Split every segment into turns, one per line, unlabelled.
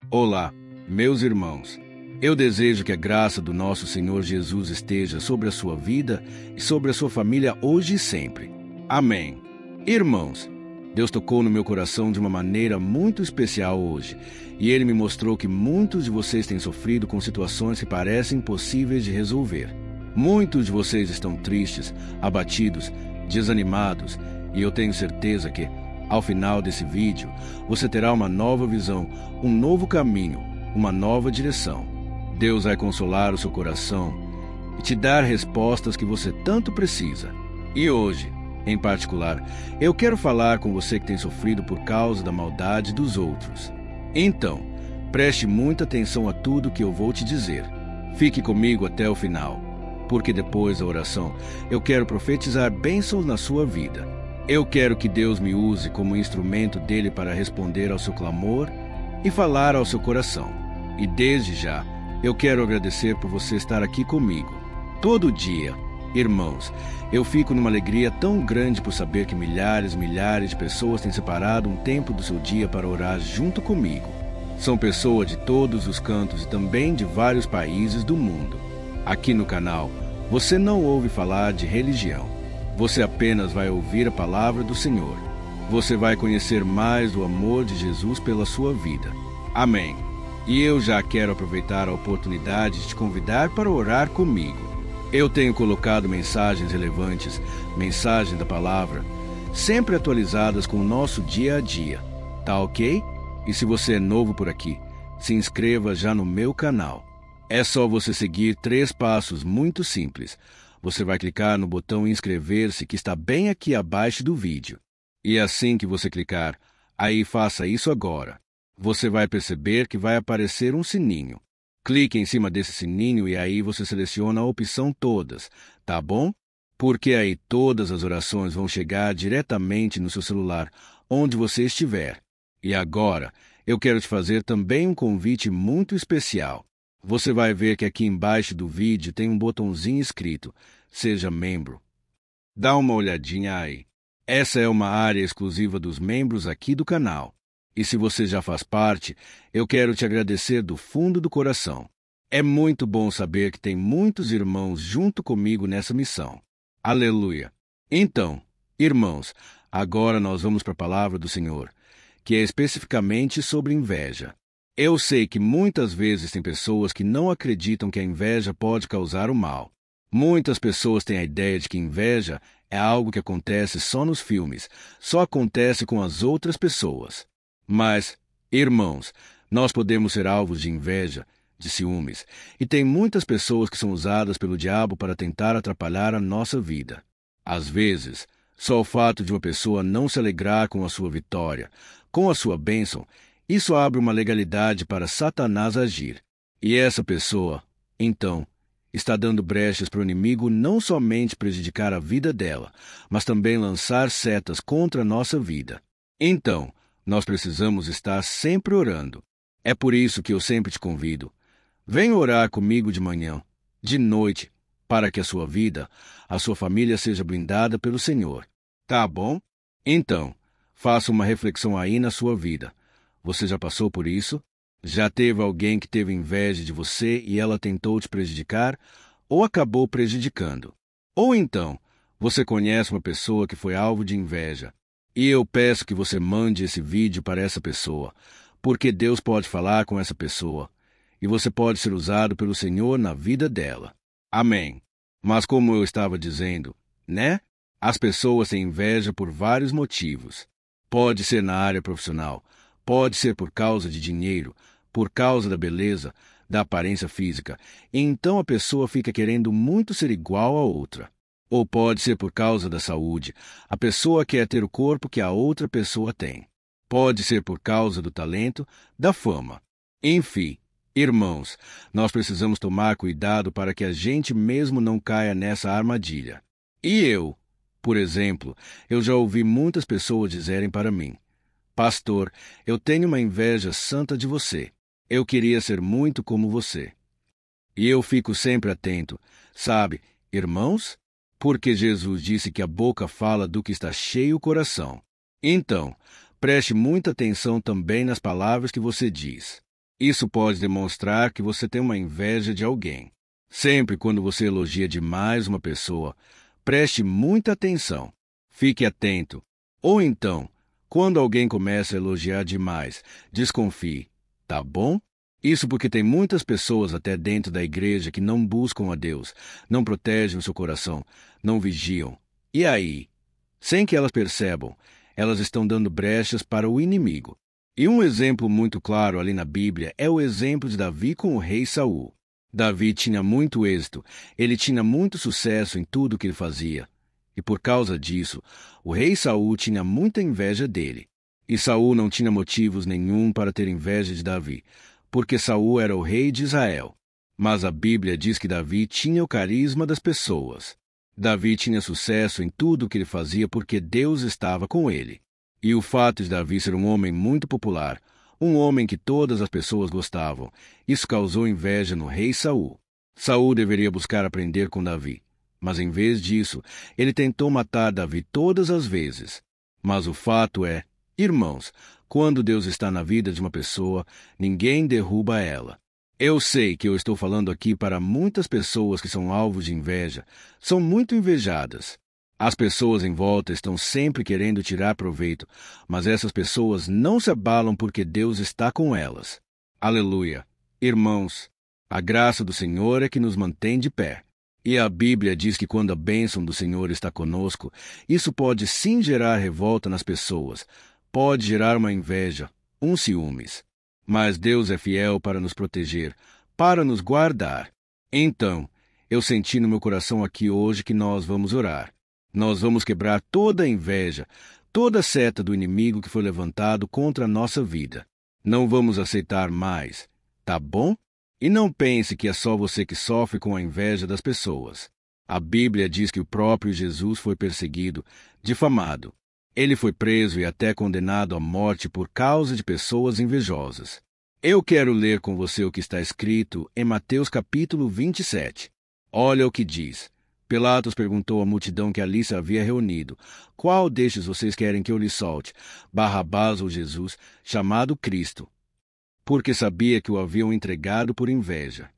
Olá, meus irmãos. Eu desejo que a graça do nosso Senhor Jesus esteja sobre a sua vida e sobre a sua família hoje e sempre. Amém. Irmãos, Deus tocou no meu coração de uma maneira muito especial hoje, e Ele me mostrou que muitos de vocês têm sofrido com situações que parecem impossíveis de resolver. Muitos de vocês estão tristes, abatidos, desanimados, e eu tenho certeza que, ao final desse vídeo, você terá uma nova visão, um novo caminho, uma nova direção. Deus vai consolar o seu coração e te dar respostas que você tanto precisa. E hoje, em particular, eu quero falar com você que tem sofrido por causa da maldade dos outros. Então, preste muita atenção a tudo que eu vou te dizer. Fique comigo até o final, porque depois da oração, eu quero profetizar bênçãos na sua vida. Eu quero que Deus me use como instrumento dele para responder ao seu clamor e falar ao seu coração. E desde já, eu quero agradecer por você estar aqui comigo. Todo dia, irmãos, eu fico numa alegria tão grande por saber que milhares e milhares de pessoas têm separado um tempo do seu dia para orar junto comigo. São pessoas de todos os cantos e também de vários países do mundo. Aqui no canal, você não ouve falar de religião. Você apenas vai ouvir a palavra do Senhor. Você vai conhecer mais do amor de Jesus pela sua vida. Amém. E eu já quero aproveitar a oportunidade de te convidar para orar comigo. Eu tenho colocado mensagens relevantes, mensagens da palavra, sempre atualizadas com o nosso dia a dia. Tá ok? E se você é novo por aqui, se inscreva já no meu canal. É só você seguir 3 passos muito simples. Você vai clicar no botão inscrever-se que está bem aqui abaixo do vídeo. E assim que você clicar, aí faça isso agora. Você vai perceber que vai aparecer um sininho. Clique em cima desse sininho e aí você seleciona a opção todas, tá bom? Porque aí todas as orações vão chegar diretamente no seu celular, onde você estiver. E agora, eu quero te fazer também um convite muito especial. Você vai ver que aqui embaixo do vídeo tem um botãozinho escrito Seja Membro. Dá uma olhadinha aí. Essa é uma área exclusiva dos membros aqui do canal. E se você já faz parte, eu quero te agradecer do fundo do coração. É muito bom saber que tem muitos irmãos junto comigo nessa missão. Aleluia! Então, irmãos, agora nós vamos para a palavra do Senhor, que é especificamente sobre inveja. Eu sei que muitas vezes tem pessoas que não acreditam que a inveja pode causar o mal. Muitas pessoas têm a ideia de que inveja é algo que acontece só nos filmes, só acontece com as outras pessoas. Mas, irmãos, nós podemos ser alvos de inveja, de ciúmes, e tem muitas pessoas que são usadas pelo diabo para tentar atrapalhar a nossa vida. Às vezes, só o fato de uma pessoa não se alegrar com a sua vitória, com a sua bênção, isso abre uma legalidade para Satanás agir. E essa pessoa, então, está dando brechas para o inimigo não somente prejudicar a vida dela, mas também lançar setas contra a nossa vida. Então, nós precisamos estar sempre orando. É por isso que eu sempre te convido. Venha orar comigo de manhã, de noite, para que a sua vida, a sua família seja blindada pelo Senhor. Tá bom? Então, faça uma reflexão aí na sua vida. Você já passou por isso? Já teve alguém que teve inveja de você e ela tentou te prejudicar ou acabou prejudicando? Ou então, você conhece uma pessoa que foi alvo de inveja? E eu peço que você mande esse vídeo para essa pessoa, porque Deus pode falar com essa pessoa, e você pode ser usado pelo Senhor na vida dela. Amém. Mas como eu estava dizendo, né? As pessoas têm inveja por vários motivos. Pode ser na área profissional, pode ser por causa de dinheiro, por causa da beleza, da aparência física, e então a pessoa fica querendo muito ser igual a outra. Ou pode ser por causa da saúde. A pessoa quer ter o corpo que a outra pessoa tem. Pode ser por causa do talento, da fama. Enfim, irmãos, nós precisamos tomar cuidado para que a gente mesmo não caia nessa armadilha. E eu, por exemplo, eu já ouvi muitas pessoas dizerem para mim: Pastor, eu tenho uma inveja santa de você. Eu queria ser muito como você. E eu fico sempre atento, sabe, irmãos? Porque Jesus disse que a boca fala do que está cheio o coração. Então, preste muita atenção também nas palavras que você diz. Isso pode demonstrar que você tem uma inveja de alguém. Sempre quando você elogia demais uma pessoa, preste muita atenção. Fique atento. Ou então, quando alguém começa a elogiar demais, desconfie. Tá bom? Isso porque tem muitas pessoas até dentro da igreja que não buscam a Deus, não protegem o seu coração, não vigiam. E aí? Sem que elas percebam, elas estão dando brechas para o inimigo. E um exemplo muito claro ali na Bíblia é o exemplo de Davi com o rei Saul. Davi tinha muito êxito, ele tinha muito sucesso em tudo o que ele fazia. E por causa disso, o rei Saul tinha muita inveja dele. E Saul não tinha motivos nenhum para ter inveja de Davi, porque Saul era o rei de Israel. Mas a Bíblia diz que Davi tinha o carisma das pessoas. Davi tinha sucesso em tudo o que ele fazia porque Deus estava com ele. E o fato de Davi ser um homem muito popular, um homem que todas as pessoas gostavam, isso causou inveja no rei Saul. Saul deveria buscar aprender com Davi, mas em vez disso, ele tentou matar Davi todas as vezes. Mas o fato é, irmãos, quando Deus está na vida de uma pessoa, ninguém derruba ela. Eu sei que eu estou falando aqui para muitas pessoas que são alvos de inveja, são muito invejadas. As pessoas em volta estão sempre querendo tirar proveito, mas essas pessoas não se abalam porque Deus está com elas. Aleluia! Irmãos, a graça do Senhor é que nos mantém de pé. E a Bíblia diz que quando a bênção do Senhor está conosco, isso pode sim gerar revolta nas pessoas, pode gerar uma inveja, um ciúmes. Mas Deus é fiel para nos proteger, para nos guardar. Então, eu senti no meu coração aqui hoje que nós vamos orar. Nós vamos quebrar toda a inveja, toda a seta do inimigo que foi levantado contra a nossa vida. Não vamos aceitar mais, tá bom? E não pense que é só você que sofre com a inveja das pessoas. A Bíblia diz que o próprio Jesus foi perseguido, difamado. Ele foi preso e até condenado à morte por causa de pessoas invejosas. Eu quero ler com você o que está escrito em Mateus capítulo 27. Olha o que diz. Pilatos perguntou à multidão que ali se havia reunido: qual destes vocês querem que eu lhe solte, Barrabás ou Jesus, chamado Cristo? Porque sabia que o haviam entregado por inveja.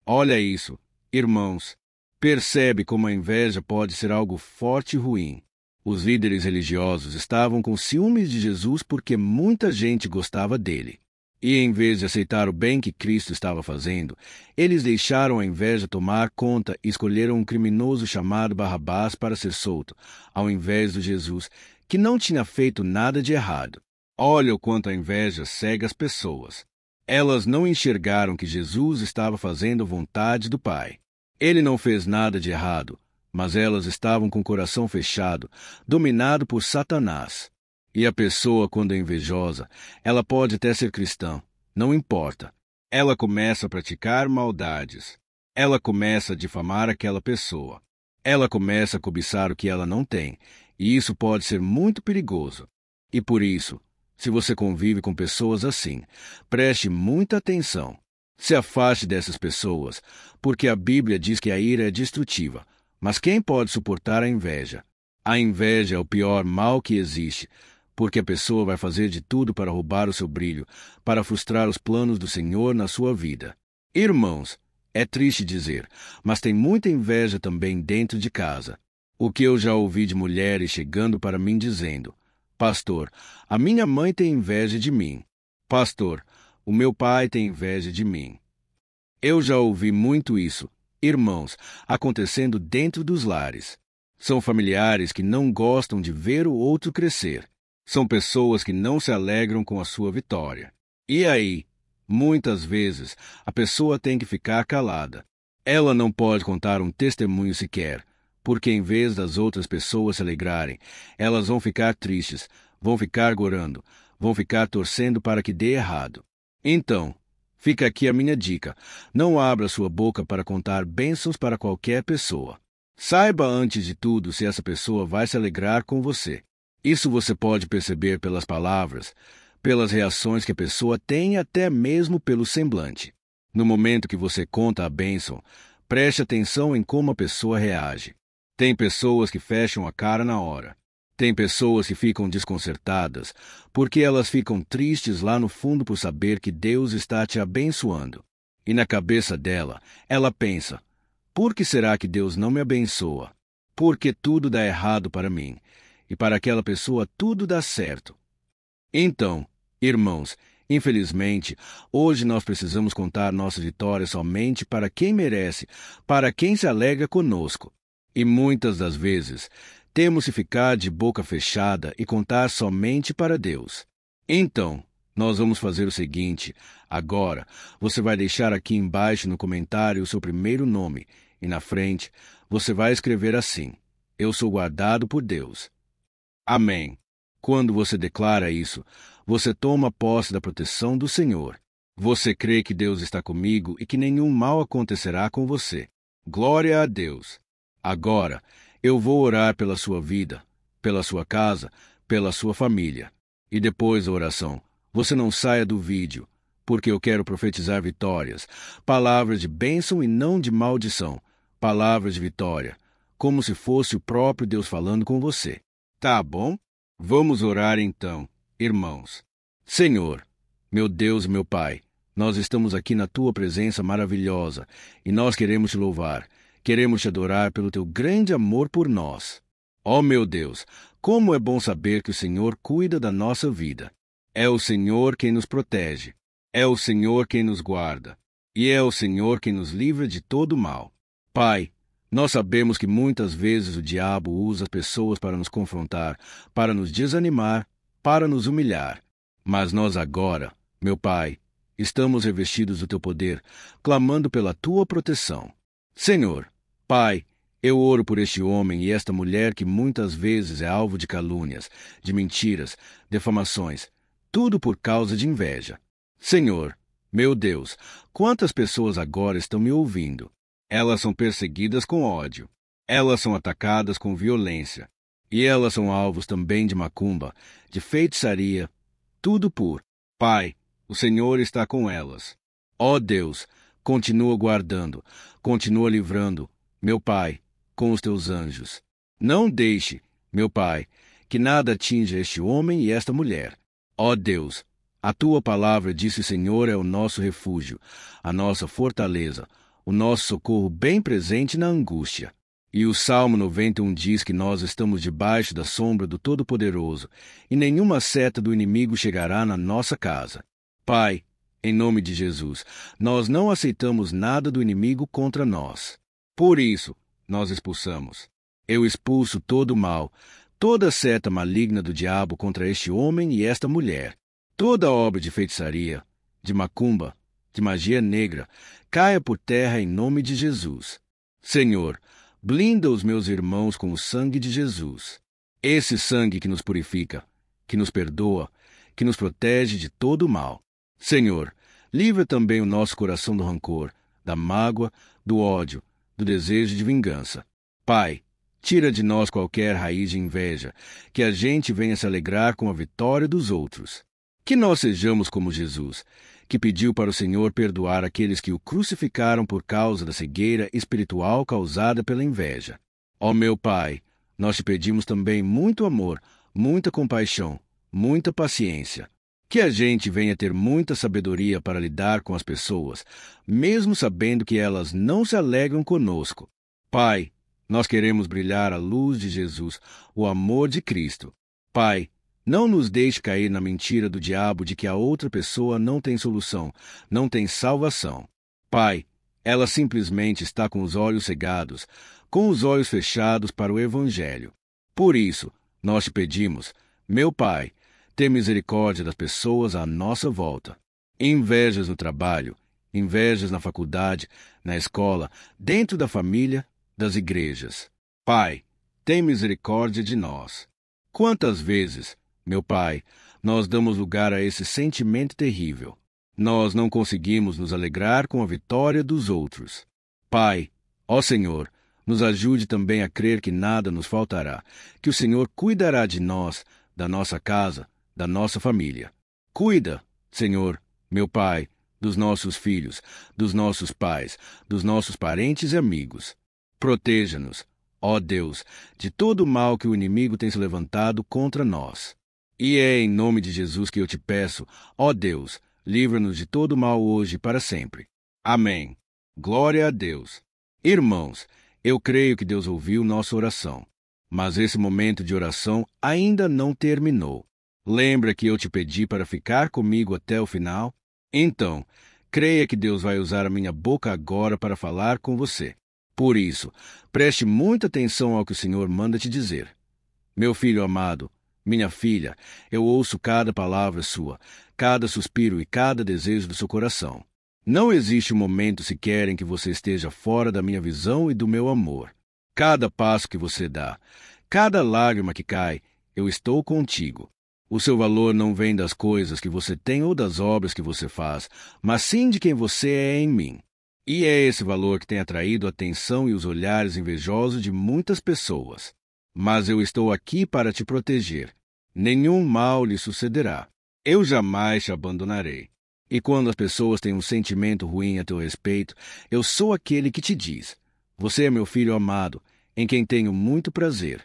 Olha isso, irmãos. Percebe como a inveja pode ser algo forte e ruim. Os líderes religiosos estavam com ciúmes de Jesus porque muita gente gostava dele. E em vez de aceitar o bem que Cristo estava fazendo, eles deixaram a inveja tomar conta e escolheram um criminoso chamado Barrabás para ser solto, ao invés de Jesus, que não tinha feito nada de errado. Olha o quanto a inveja cega as pessoas. Elas não enxergaram que Jesus estava fazendo a vontade do Pai. Ele não fez nada de errado, mas elas estavam com o coração fechado, dominado por Satanás. E a pessoa, quando é invejosa, ela pode até ser cristã, não importa. Ela começa a praticar maldades. Ela começa a difamar aquela pessoa. Ela começa a cobiçar o que ela não tem, e isso pode ser muito perigoso. E por isso, se você convive com pessoas assim, preste muita atenção. Se afaste dessas pessoas, porque a Bíblia diz que a ira é destrutiva. Mas quem pode suportar a inveja? A inveja é o pior mal que existe, porque a pessoa vai fazer de tudo para roubar o seu brilho, para frustrar os planos do Senhor na sua vida. Irmãos, é triste dizer, mas tem muita inveja também dentro de casa. O que eu já ouvi de mulheres chegando para mim dizendo: Pastor, a minha mãe tem inveja de mim. Pastor, o meu pai tem inveja de mim. Eu já ouvi muito isso, irmãos, acontecendo dentro dos lares. São familiares que não gostam de ver o outro crescer. São pessoas que não se alegram com a sua vitória. E aí, muitas vezes, a pessoa tem que ficar calada. Ela não pode contar um testemunho sequer, porque em vez das outras pessoas se alegrarem, elas vão ficar tristes, vão ficar gorando, vão ficar torcendo para que dê errado. Então, fica aqui a minha dica: não abra sua boca para contar bênçãos para qualquer pessoa. Saiba antes de tudo se essa pessoa vai se alegrar com você. Isso você pode perceber pelas palavras, pelas reações que a pessoa tem e até mesmo pelo semblante. No momento que você conta a bênção, preste atenção em como a pessoa reage. Tem pessoas que fecham a cara na hora. Tem pessoas que ficam desconcertadas porque elas ficam tristes lá no fundo por saber que Deus está te abençoando. E na cabeça dela, ela pensa: por que será que Deus não me abençoa? Porque tudo dá errado para mim, e para aquela pessoa tudo dá certo. Então, irmãos, infelizmente, hoje nós precisamos contar nossas vitórias somente para quem merece, para quem se alegra conosco. E muitas das vezes, temos que ficar de boca fechada e contar somente para Deus. Então, nós vamos fazer o seguinte: agora, você vai deixar aqui embaixo no comentário o seu primeiro nome, e na frente, você vai escrever assim: eu sou guardado por Deus. Amém. Quando você declara isso, você toma posse da proteção do Senhor. Você crê que Deus está comigo e que nenhum mal acontecerá com você. Glória a Deus. Agora, eu vou orar pela sua vida, pela sua casa, pela sua família. E depois da oração, você não saia do vídeo, porque eu quero profetizar vitórias, palavras de bênção e não de maldição, palavras de vitória, como se fosse o próprio Deus falando com você. Tá bom? Vamos orar então, irmãos. Senhor, meu Deus e meu Pai, nós estamos aqui na Tua presença maravilhosa e nós queremos Te louvar, queremos Te adorar pelo Teu grande amor por nós. Ó meu Deus, como é bom saber que o Senhor cuida da nossa vida. É o Senhor quem nos protege, é o Senhor quem nos guarda, e é o Senhor quem nos livra de todo mal. Pai, nós sabemos que muitas vezes o diabo usa as pessoas para nos confrontar, para nos desanimar, para nos humilhar. Mas nós agora, meu Pai, estamos revestidos do Teu poder, clamando pela Tua proteção. Senhor, Pai, eu oro por este homem e esta mulher que muitas vezes é alvo de calúnias, de mentiras, defamações, tudo por causa de inveja. Senhor, meu Deus, quantas pessoas agora estão me ouvindo? Elas são perseguidas com ódio. Elas são atacadas com violência. E elas são alvos também de macumba, de feitiçaria, tudo por. Pai, o Senhor está com elas. Ó Deus, continua guardando, continua livrando, meu Pai, com os Teus anjos. Não deixe, meu Pai, que nada atinja este homem e esta mulher. Ó Deus, a Tua palavra diz que o Senhor é o nosso refúgio, a nossa fortaleza, o nosso socorro bem presente na angústia. E o Salmo 91 diz que nós estamos debaixo da sombra do Todo-Poderoso, e nenhuma seta do inimigo chegará na nossa casa. Pai, em nome de Jesus, nós não aceitamos nada do inimigo contra nós. Por isso, nós expulsamos. Eu expulso todo o mal, toda seta maligna do diabo contra este homem e esta mulher, toda obra de feitiçaria, de macumba, de magia negra, caia por terra em nome de Jesus. Senhor, blinda os meus irmãos com o sangue de Jesus. Esse sangue que nos purifica, que nos perdoa, que nos protege de todo o mal. Senhor, livra também o nosso coração do rancor, da mágoa, do ódio, do desejo de vingança. Pai, tira de nós qualquer raiz de inveja, que a gente venha se alegrar com a vitória dos outros. Que nós sejamos como Jesus, que pediu para o Senhor perdoar aqueles que o crucificaram por causa da cegueira espiritual causada pela inveja. Ó meu Pai, nós te pedimos também muito amor, muita compaixão, muita paciência. Que a gente venha ter muita sabedoria para lidar com as pessoas, mesmo sabendo que elas não se alegram conosco. Pai, nós queremos brilhar a luz de Jesus, o amor de Cristo. Pai, não nos deixe cair na mentira do diabo de que a outra pessoa não tem solução, não tem salvação. Pai, ela simplesmente está com os olhos cegados, com os olhos fechados para o Evangelho. Por isso, nós te pedimos, meu Pai, ter misericórdia das pessoas à nossa volta. Invejas no trabalho, invejas na faculdade, na escola, dentro da família, das igrejas. Pai, tem misericórdia de nós. Quantas vezes, meu Pai, nós damos lugar a esse sentimento terrível. Nós não conseguimos nos alegrar com a vitória dos outros. Pai, ó Senhor, nos ajude também a crer que nada nos faltará, que o Senhor cuidará de nós, da nossa casa, da nossa família. Cuida, Senhor, meu Pai, dos nossos filhos, dos nossos pais, dos nossos parentes e amigos. Proteja-nos, ó Deus, de todo o mal que o inimigo tem se levantado contra nós. E é em nome de Jesus que eu te peço, ó Deus, livra-nos de todo o mal hoje e para sempre. Amém. Glória a Deus. Irmãos, eu creio que Deus ouviu nossa oração. Mas esse momento de oração ainda não terminou. Lembra que eu te pedi para ficar comigo até o final? Então, creia que Deus vai usar a minha boca agora para falar com você. Por isso, preste muita atenção ao que o Senhor manda te dizer. Meu filho amado, minha filha, eu ouço cada palavra sua, cada suspiro e cada desejo do seu coração. Não existe um momento sequer em que você esteja fora da minha visão e do meu amor. Cada passo que você dá, cada lágrima que cai, eu estou contigo. O seu valor não vem das coisas que você tem ou das obras que você faz, mas sim de quem você é em mim. E é esse valor que tem atraído a atenção e os olhares invejosos de muitas pessoas. Mas eu estou aqui para te proteger. Nenhum mal lhe sucederá. Eu jamais te abandonarei. E quando as pessoas têm um sentimento ruim a teu respeito, eu sou aquele que te diz: você é meu filho amado, em quem tenho muito prazer.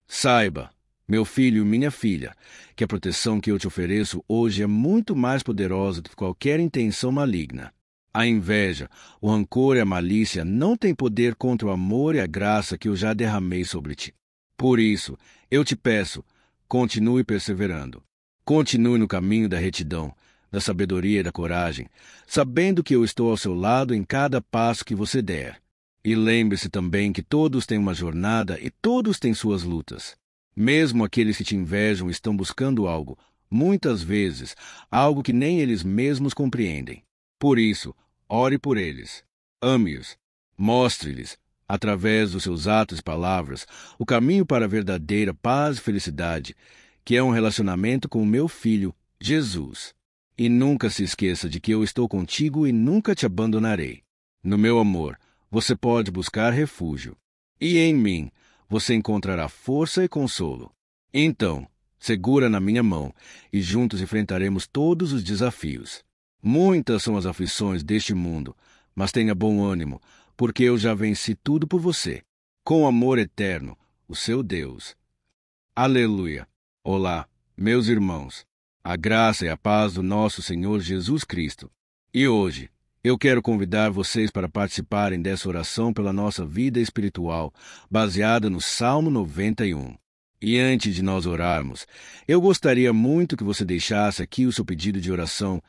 Saiba, meu filho e minha filha, que a proteção que eu te ofereço hoje é muito mais poderosa do que qualquer intenção maligna. A inveja, o rancor e a malícia não têm poder contra o amor e a graça que eu já derramei sobre ti. Por isso, eu te peço, continue perseverando. Continue no caminho da retidão, da sabedoria e da coragem, sabendo que eu estou ao seu lado em cada passo que você der. E lembre-se também que todos têm uma jornada e todos têm suas lutas. Mesmo aqueles que te invejam estão buscando algo, muitas vezes, algo que nem eles mesmos compreendem. Por isso, ore por eles, ame-os, mostre-lhes, através dos seus atos e palavras, o caminho para a verdadeira paz e felicidade, que é um relacionamento com o meu Filho, Jesus. E nunca se esqueça de que eu estou contigo e nunca te abandonarei. No meu amor, você pode buscar refúgio. E em mim, você encontrará força e consolo. Então, segura na minha mão, e juntos enfrentaremos todos os desafios. Muitas são as aflições deste mundo, mas tenha bom ânimo, porque eu já venci tudo por você. Com amor eterno, o seu Deus. Aleluia! Olá, meus irmãos. A graça e a paz do nosso Senhor Jesus Cristo. E hoje, eu quero convidar vocês para participarem dessa oração pela nossa vida espiritual, baseada no Salmo 91. E antes de nós orarmos, eu gostaria muito que você deixasse aqui o seu pedido de oração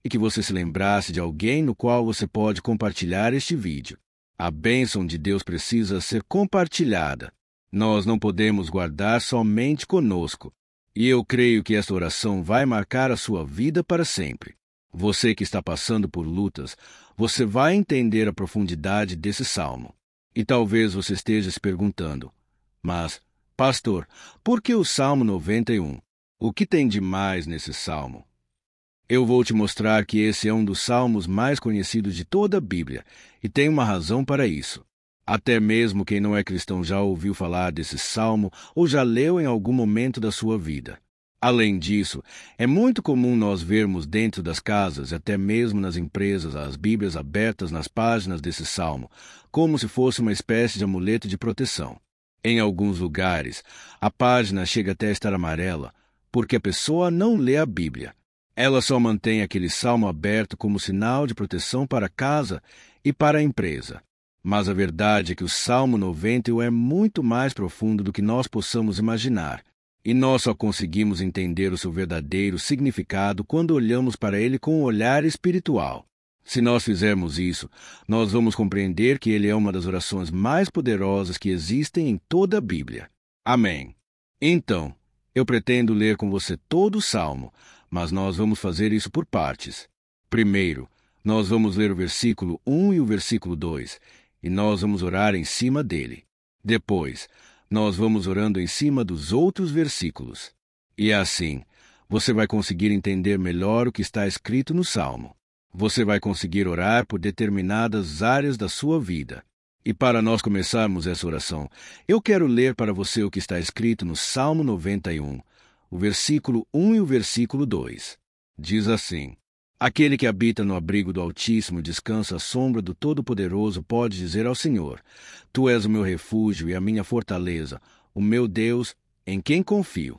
e que você se lembrasse de alguém no qual você pode compartilhar este vídeo. A bênção de Deus precisa ser compartilhada. Nós não podemos guardar somente conosco. E eu creio que esta oração vai marcar a sua vida para sempre. Você que está passando por lutas, você vai entender a profundidade desse salmo. E talvez você esteja se perguntando: mas, pastor, por que o Salmo 91? O que tem de mais nesse salmo? Eu vou te mostrar que esse é um dos salmos mais conhecidos de toda a Bíblia, e tem uma razão para isso. Até mesmo quem não é cristão já ouviu falar desse salmo ou já leu em algum momento da sua vida. Além disso, é muito comum nós vermos dentro das casas e até mesmo nas empresas as Bíblias abertas nas páginas desse salmo, como se fosse uma espécie de amuleto de proteção. Em alguns lugares, a página chega até a estar amarela, porque a pessoa não lê a Bíblia. Ela só mantém aquele salmo aberto como sinal de proteção para a casa e para a empresa. Mas a verdade é que o Salmo 91 é muito mais profundo do que nós possamos imaginar, e nós só conseguimos entender o seu verdadeiro significado quando olhamos para ele com um olhar espiritual. Se nós fizermos isso, nós vamos compreender que ele é uma das orações mais poderosas que existem em toda a Bíblia. Amém. Então, eu pretendo ler com você todo o Salmo, mas nós vamos fazer isso por partes. Primeiro, nós vamos ler o versículo 1 e o versículo 2, e nós vamos orar em cima dele. Depois, nós vamos orando em cima dos outros versículos. E assim, você vai conseguir entender melhor o que está escrito no Salmo. Você vai conseguir orar por determinadas áreas da sua vida. E para nós começarmos essa oração, eu quero ler para você o que está escrito no Salmo 91, o versículo 1 e o versículo 2. Diz assim: Aquele que habita no abrigo do Altíssimo e descansa à sombra do Todo-Poderoso pode dizer ao Senhor: Tu és o meu refúgio e a minha fortaleza, o meu Deus, em quem confio.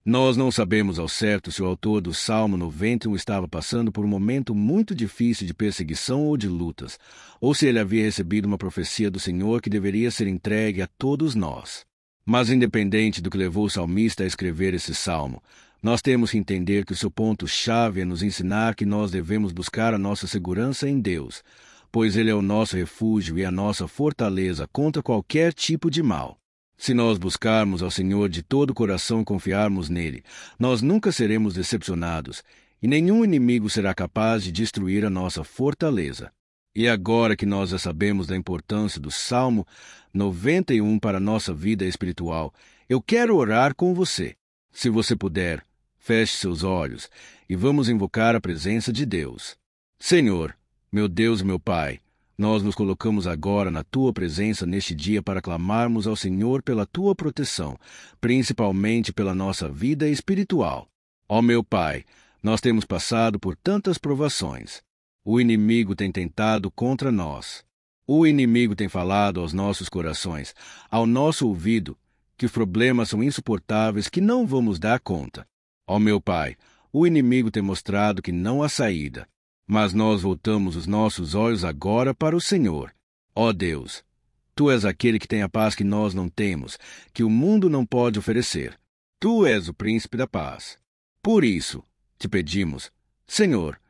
Nós não sabemos ao certo se o autor do Salmo 91 estava passando por um momento muito difícil de perseguição ou de lutas, ou se ele havia recebido uma profecia do Senhor que deveria ser entregue a todos nós. Mas independente do que levou o salmista a escrever esse salmo, nós temos que entender que o seu ponto-chave é nos ensinar que nós devemos buscar a nossa segurança em Deus, pois Ele é o nosso refúgio e a nossa fortaleza contra qualquer tipo de mal. Se nós buscarmos ao Senhor de todo o coração e confiarmos nele, nós nunca seremos decepcionados, e nenhum inimigo será capaz de destruir a nossa fortaleza. E agora que nós já sabemos da importância do Salmo 91 para a nossa vida espiritual, eu quero orar com você. Se você puder, feche seus olhos e vamos invocar a presença de Deus. Senhor, meu Deus e meu Pai, nós nos colocamos agora na Tua presença neste dia para clamarmos ao Senhor pela Tua proteção, principalmente pela nossa vida espiritual. Ó meu Pai, nós temos passado por tantas provações. O inimigo tem tentado contra nós. O inimigo tem falado aos nossos corações, ao nosso ouvido, que os problemas são insuportáveis, que não vamos dar conta. Ó meu Pai, o inimigo tem mostrado que não há saída. Mas nós voltamos os nossos olhos agora para o Senhor. Ó Deus, Tu és aquele que tem a paz que nós não temos, que o mundo não pode oferecer. Tu és o príncipe da paz. Por isso, te pedimos, Senhor,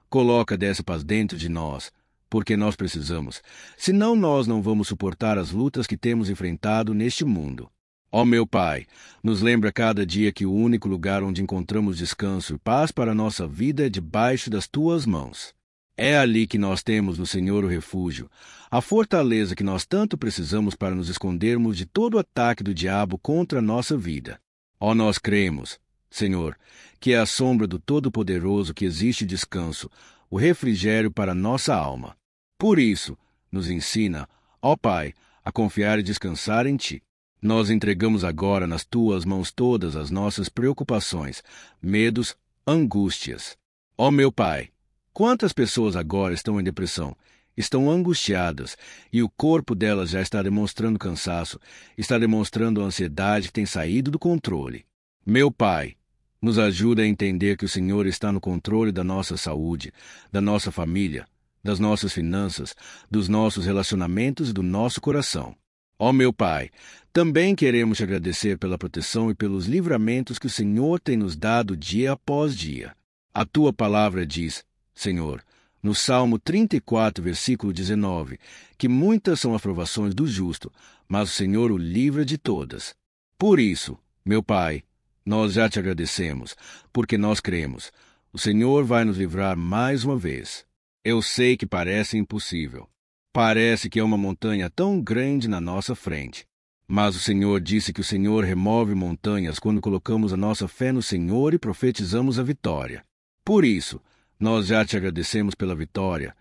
coloca dessa paz dentro de nós, porque nós precisamos, senão nós não vamos suportar as lutas que temos enfrentado neste mundo. Ó meu Pai, nos lembra cada dia que o único lugar onde encontramos descanso e paz para a nossa vida é debaixo das Tuas mãos. É ali que nós temos no Senhor o refúgio, a fortaleza que nós tanto precisamos para nos escondermos de todo o ataque do diabo contra a nossa vida. Ó, nós cremos, Senhor, que é à sombra do Todo-Poderoso que existe descanso, o refrigério para a nossa alma. Por isso, nos ensina, ó Pai, a confiar e descansar em Ti. Nós entregamos agora nas Tuas mãos todas as nossas preocupações, medos, angústias. Ó meu Pai, quantas pessoas agora estão em depressão, estão angustiadas, e o corpo delas já está demonstrando cansaço, está demonstrando a ansiedade que tem saído do controle. Meu Pai, nos ajuda a entender que o Senhor está no controle da nossa saúde, da nossa família, das nossas finanças, dos nossos relacionamentos e do nosso coração. Ó meu Pai, também queremos te agradecer pela proteção e pelos livramentos que o Senhor tem nos dado dia após dia. A Tua palavra diz, Senhor, no Salmo 34, versículo 19, que muitas são as provações do justo, mas o Senhor o livra de todas. Por isso, meu Pai, nós já te agradecemos, porque nós cremos. O Senhor vai nos livrar mais uma vez. Eu sei que parece impossível. Parece que é uma montanha tão grande na nossa frente. Mas o Senhor disse que o Senhor remove montanhas quando colocamos a nossa fé no Senhor e profetizamos a vitória. Por isso, nós já te agradecemos pela vitória,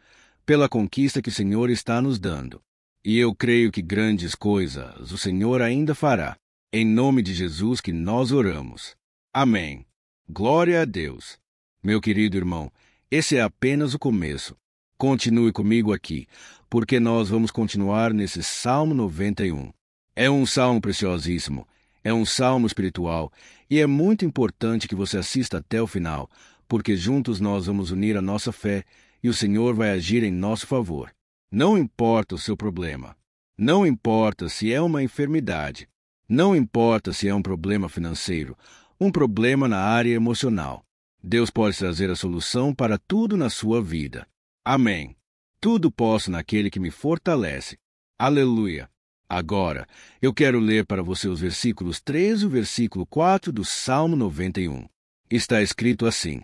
pela conquista que o Senhor está nos dando. E eu creio que grandes coisas o Senhor ainda fará. Em nome de Jesus que nós oramos. Amém. Glória a Deus. Meu querido irmão, esse é apenas o começo. Continue comigo aqui, porque nós vamos continuar nesse Salmo 91. É um salmo preciosíssimo, é um salmo espiritual, e é muito importante que você assista até o final, porque juntos nós vamos unir a nossa fé e o Senhor vai agir em nosso favor. Não importa o seu problema, não importa se é uma enfermidade, não importa se é um problema financeiro, um problema na área emocional. Deus pode trazer a solução para tudo na sua vida. Amém. Tudo posso naquele que me fortalece. Aleluia. Agora, eu quero ler para você os versículos 3 e o versículo 4 do Salmo 91. Está escrito assim: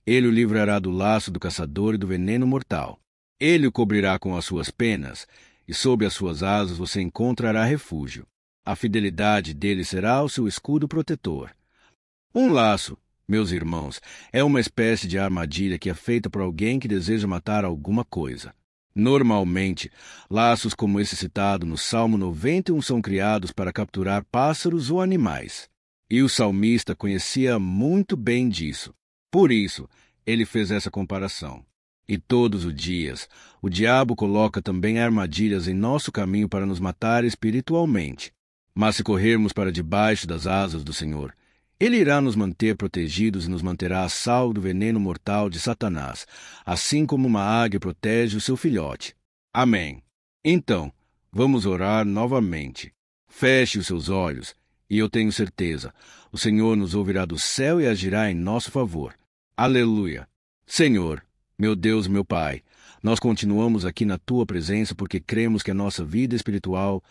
Ele o livrará do laço do caçador e do veneno mortal. Ele o cobrirá com as suas penas, e sob as suas asas você encontrará refúgio. A fidelidade dele será o seu escudo protetor. Um laço, meus irmãos, é uma espécie de armadilha que é feita por alguém que deseja matar alguma coisa. Normalmente, laços como esse citado no Salmo 91 são criados para capturar pássaros ou animais. E o salmista conhecia muito bem disso. Por isso, Ele fez essa comparação. E todos os dias, o diabo coloca também armadilhas em nosso caminho para nos matar espiritualmente. Mas se corrermos para debaixo das asas do Senhor, Ele irá nos manter protegidos e nos manterá a salvo do veneno mortal de Satanás, assim como uma águia protege o seu filhote. Amém. Então, vamos orar novamente. Feche os seus olhos, e eu tenho certeza, o Senhor nos ouvirá do céu e agirá em nosso favor. Aleluia. Senhor, meu Deus, meu Pai, nós continuamos aqui na Tua presença porque cremos que a nossa vida espiritual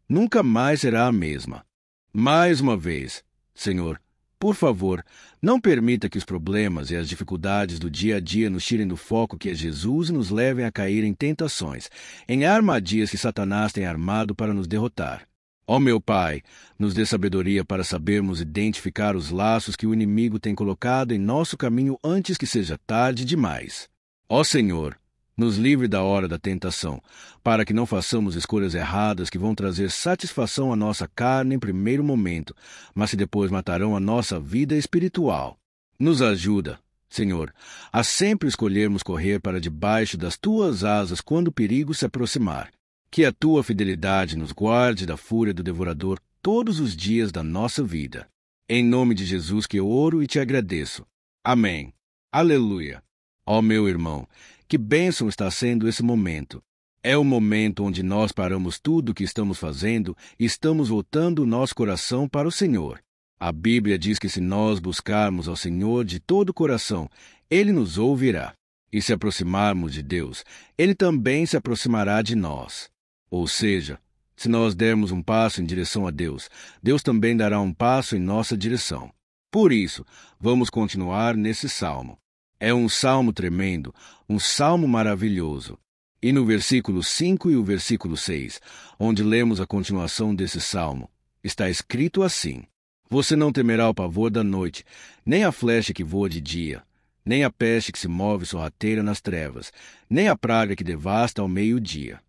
nunca mais será a mesma. Mais uma vez, Senhor, por favor, não permita que os problemas e as dificuldades do dia a dia nos tirem do foco que é Jesus e nos levem a cair em tentações, em armadilhas que Satanás tem armado para nos derrotar. Ó meu Pai, nos dê sabedoria para sabermos identificar os laços que o inimigo tem colocado em nosso caminho antes que seja tarde demais. Ó Senhor, nos livre da hora da tentação, para que não façamos escolhas erradas que vão trazer satisfação à nossa carne em primeiro momento, mas que depois matarão a nossa vida espiritual. Nos ajuda, Senhor, a sempre escolhermos correr para debaixo das Tuas asas quando o perigo se aproximar. Que a Tua fidelidade nos guarde da fúria do devorador todos os dias da nossa vida. Em nome de Jesus que eu oro e te agradeço. Amém. Aleluia. Ó meu irmão, que bênção está sendo esse momento. É o momento onde nós paramos tudo o que estamos fazendo e estamos voltando o nosso coração para o Senhor. A Bíblia diz que se nós buscarmos ao Senhor de todo o coração, Ele nos ouvirá. E se aproximarmos de Deus, Ele também se aproximará de nós. Ou seja, se nós dermos um passo em direção a Deus, Deus também dará um passo em nossa direção. Por isso, vamos continuar nesse salmo. É um salmo tremendo, um salmo maravilhoso. E no versículo 5 e o versículo 6, onde lemos a continuação desse salmo, está escrito assim: Você não temerá o pavor da noite, nem a flecha que voa de dia, nem a peste que se move sorrateira nas trevas, nem a praga que devasta ao meio-dia.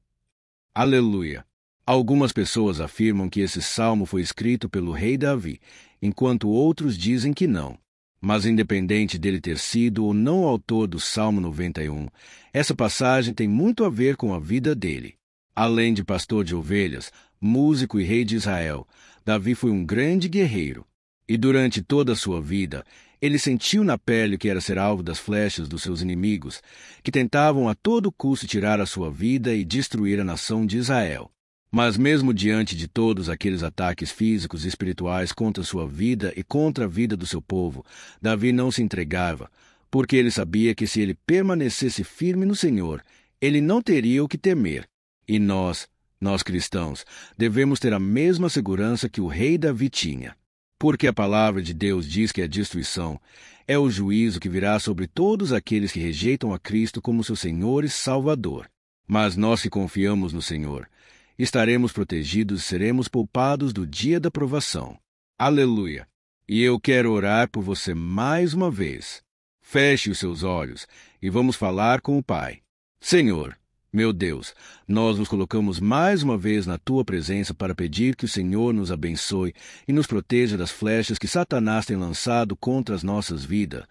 Aleluia! Algumas pessoas afirmam que esse salmo foi escrito pelo rei Davi, enquanto outros dizem que não. Mas independente dele ter sido ou não o autor do Salmo 91, essa passagem tem muito a ver com a vida dele. Além de pastor de ovelhas, músico e rei de Israel, Davi foi um grande guerreiro. E durante toda a sua vida, ele sentiu na pele o que era ser alvo das flechas dos seus inimigos, que tentavam a todo custo tirar a sua vida e destruir a nação de Israel. Mas mesmo diante de todos aqueles ataques físicos e espirituais contra sua vida e contra a vida do seu povo, Davi não se entregava, porque ele sabia que se ele permanecesse firme no Senhor, ele não teria o que temer. E nós cristãos, devemos ter a mesma segurança que o rei Davi tinha. Porque a palavra de Deus diz que a destruição é o juízo que virá sobre todos aqueles que rejeitam a Cristo como seu Senhor e Salvador. Mas nós que confiamos no Senhor, estaremos protegidos e seremos poupados do dia da provação. Aleluia! E eu quero orar por você mais uma vez. Feche os seus olhos e vamos falar com o Pai. Senhor, meu Deus, nós nos colocamos mais uma vez na Tua presença para pedir que o Senhor nos abençoe e nos proteja das flechas que Satanás tem lançado contra as nossas vidas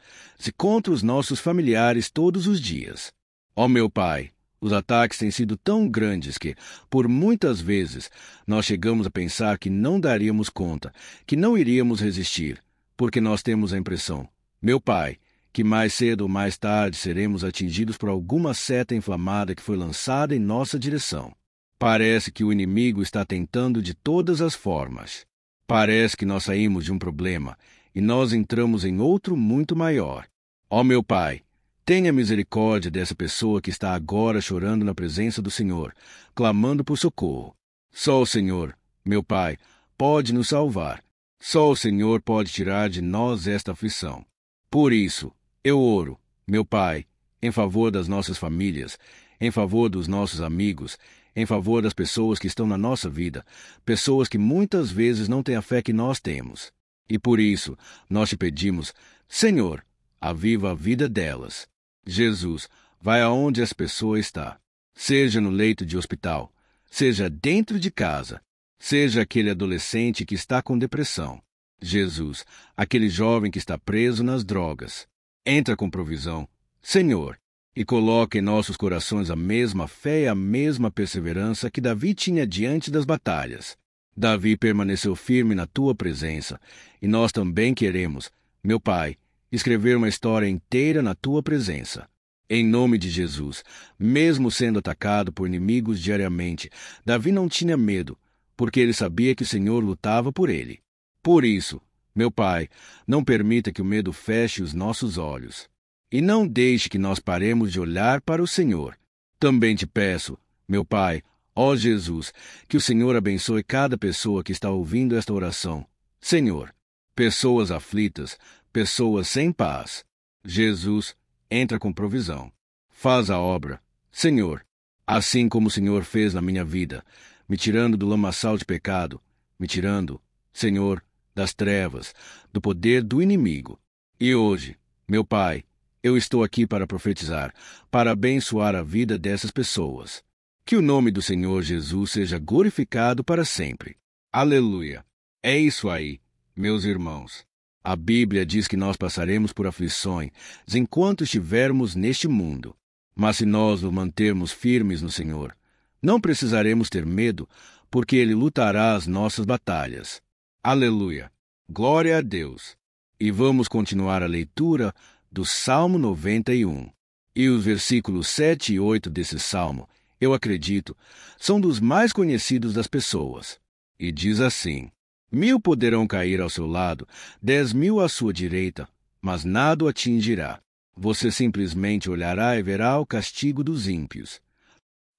e contra os nossos familiares todos os dias. Ó meu Pai, os ataques têm sido tão grandes que, por muitas vezes, nós chegamos a pensar que não daríamos conta, que não iríamos resistir, porque nós temos a impressão, meu Pai, que mais cedo ou mais tarde seremos atingidos por alguma seta inflamada que foi lançada em nossa direção. Parece que o inimigo está tentando de todas as formas. Parece que nós saímos de um problema e nós entramos em outro muito maior. Ó meu Pai, tenha misericórdia dessa pessoa que está agora chorando na presença do Senhor, clamando por socorro. Só o Senhor, meu Pai, pode nos salvar. Só o Senhor pode tirar de nós esta aflição. Por isso, eu oro, meu Pai, em favor das nossas famílias, em favor dos nossos amigos, em favor das pessoas que estão na nossa vida, pessoas que muitas vezes não têm a fé que nós temos. E por isso, nós te pedimos, Senhor, aviva a vida delas. Jesus, vai aonde essa pessoa está. Seja no leito de hospital, seja dentro de casa, seja aquele adolescente que está com depressão. Jesus, aquele jovem que está preso nas drogas. Entra com provisão, Senhor, e coloca em nossos corações a mesma fé e a mesma perseverança que Davi tinha diante das batalhas. Davi permaneceu firme na tua presença, e nós também queremos, meu Pai, escrever uma história inteira na tua presença. Em nome de Jesus, mesmo sendo atacado por inimigos diariamente, Davi não tinha medo, porque ele sabia que o Senhor lutava por ele. Por isso, meu Pai, não permita que o medo feche os nossos olhos. E não deixe que nós paremos de olhar para o Senhor. Também te peço, meu Pai, ó Jesus, que o Senhor abençoe cada pessoa que está ouvindo esta oração. Senhor, pessoas aflitas, pessoas sem paz. Jesus, entra com provisão. Faz a obra, Senhor, assim como o Senhor fez na minha vida, me tirando do lamaçal de pecado, me tirando, Senhor, das trevas, do poder do inimigo. E hoje, meu Pai, eu estou aqui para profetizar, para abençoar a vida dessas pessoas. Que o nome do Senhor Jesus seja glorificado para sempre. Aleluia! É isso aí, meus irmãos. A Bíblia diz que nós passaremos por aflições enquanto estivermos neste mundo. Mas se nós nos mantermos firmes no Senhor, não precisaremos ter medo, porque Ele lutará as nossas batalhas. Aleluia! Glória a Deus! E vamos continuar a leitura do Salmo 91. E os versículos 7 e 8 desse salmo, eu acredito, são dos mais conhecidos das pessoas. E diz assim: 1000 poderão cair ao seu lado, 10.000 à sua direita, mas nada o atingirá. Você simplesmente olhará e verá o castigo dos ímpios.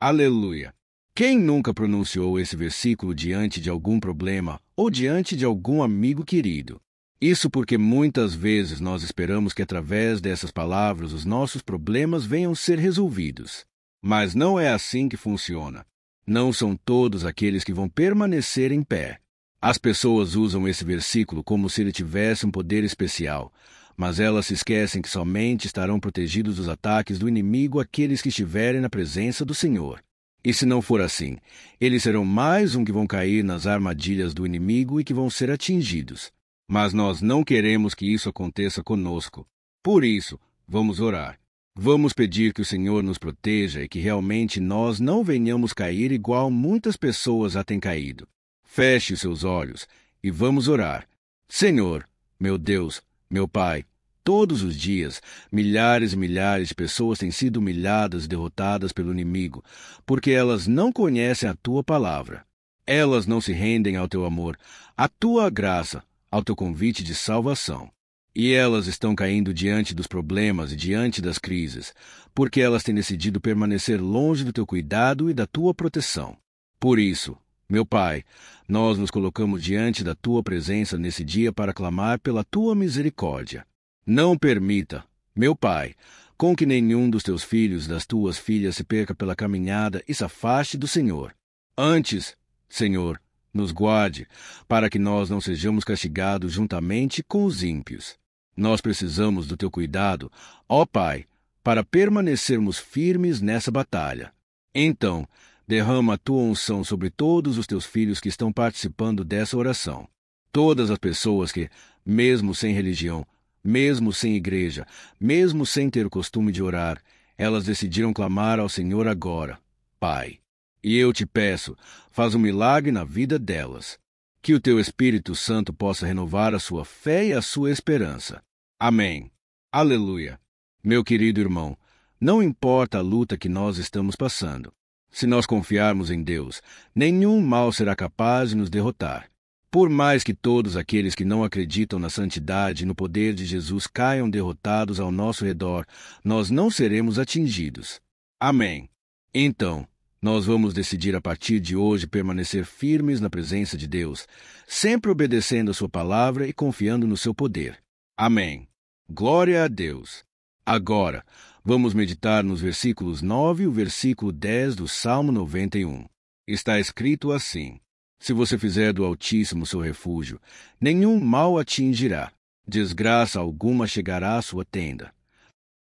Aleluia! Quem nunca pronunciou esse versículo diante de algum problema ou diante de algum amigo querido? Isso porque muitas vezes nós esperamos que através dessas palavras os nossos problemas venham ser resolvidos. Mas não é assim que funciona. Não são todos aqueles que vão permanecer em pé. As pessoas usam esse versículo como se ele tivesse um poder especial, mas elas se esquecem que somente estarão protegidos dos ataques do inimigo aqueles que estiverem na presença do Senhor. E se não for assim, eles serão mais um que vão cair nas armadilhas do inimigo e que vão ser atingidos. Mas nós não queremos que isso aconteça conosco. Por isso, vamos orar. Vamos pedir que o Senhor nos proteja e que realmente nós não venhamos cair igual muitas pessoas já têm caído. Feche os seus olhos e vamos orar. Senhor, meu Deus, meu Pai, todos os dias, milhares e milhares de pessoas têm sido humilhadas e derrotadas pelo inimigo, porque elas não conhecem a Tua palavra. Elas não se rendem ao Teu amor, à Tua graça, ao Teu convite de salvação. E elas estão caindo diante dos problemas e diante das crises, porque elas têm decidido permanecer longe do Teu cuidado e da Tua proteção. Por isso, meu Pai, nós nos colocamos diante da Tua presença nesse dia para clamar pela Tua misericórdia. Não permita, meu Pai, com que nenhum dos Teus filhos e das Tuas filhas se perca pela caminhada e se afaste do Senhor. Antes, Senhor, nos guarde, para que nós não sejamos castigados juntamente com os ímpios. Nós precisamos do Teu cuidado, ó Pai, para permanecermos firmes nessa batalha. Então, derrama a Tua unção sobre todos os Teus filhos que estão participando dessa oração. Todas as pessoas que, mesmo sem religião, mesmo sem igreja, mesmo sem ter o costume de orar, elas decidiram clamar ao Senhor agora, Pai. E eu te peço, faz um milagre na vida delas. Que o Teu Espírito Santo possa renovar a sua fé e a sua esperança. Amém. Aleluia. Meu querido irmão, não importa a luta que nós estamos passando. Se nós confiarmos em Deus, nenhum mal será capaz de nos derrotar. Por mais que todos aqueles que não acreditam na santidade e no poder de Jesus caiam derrotados ao nosso redor, nós não seremos atingidos. Amém. Então, nós vamos decidir a partir de hoje permanecer firmes na presença de Deus, sempre obedecendo a Sua palavra e confiando no Seu poder. Amém. Glória a Deus. Agora, vamos meditar nos versículos 9 e o versículo 10 do Salmo 91. Está escrito assim: Se você fizer do Altíssimo seu refúgio, nenhum mal atingirá, desgraça alguma chegará à sua tenda.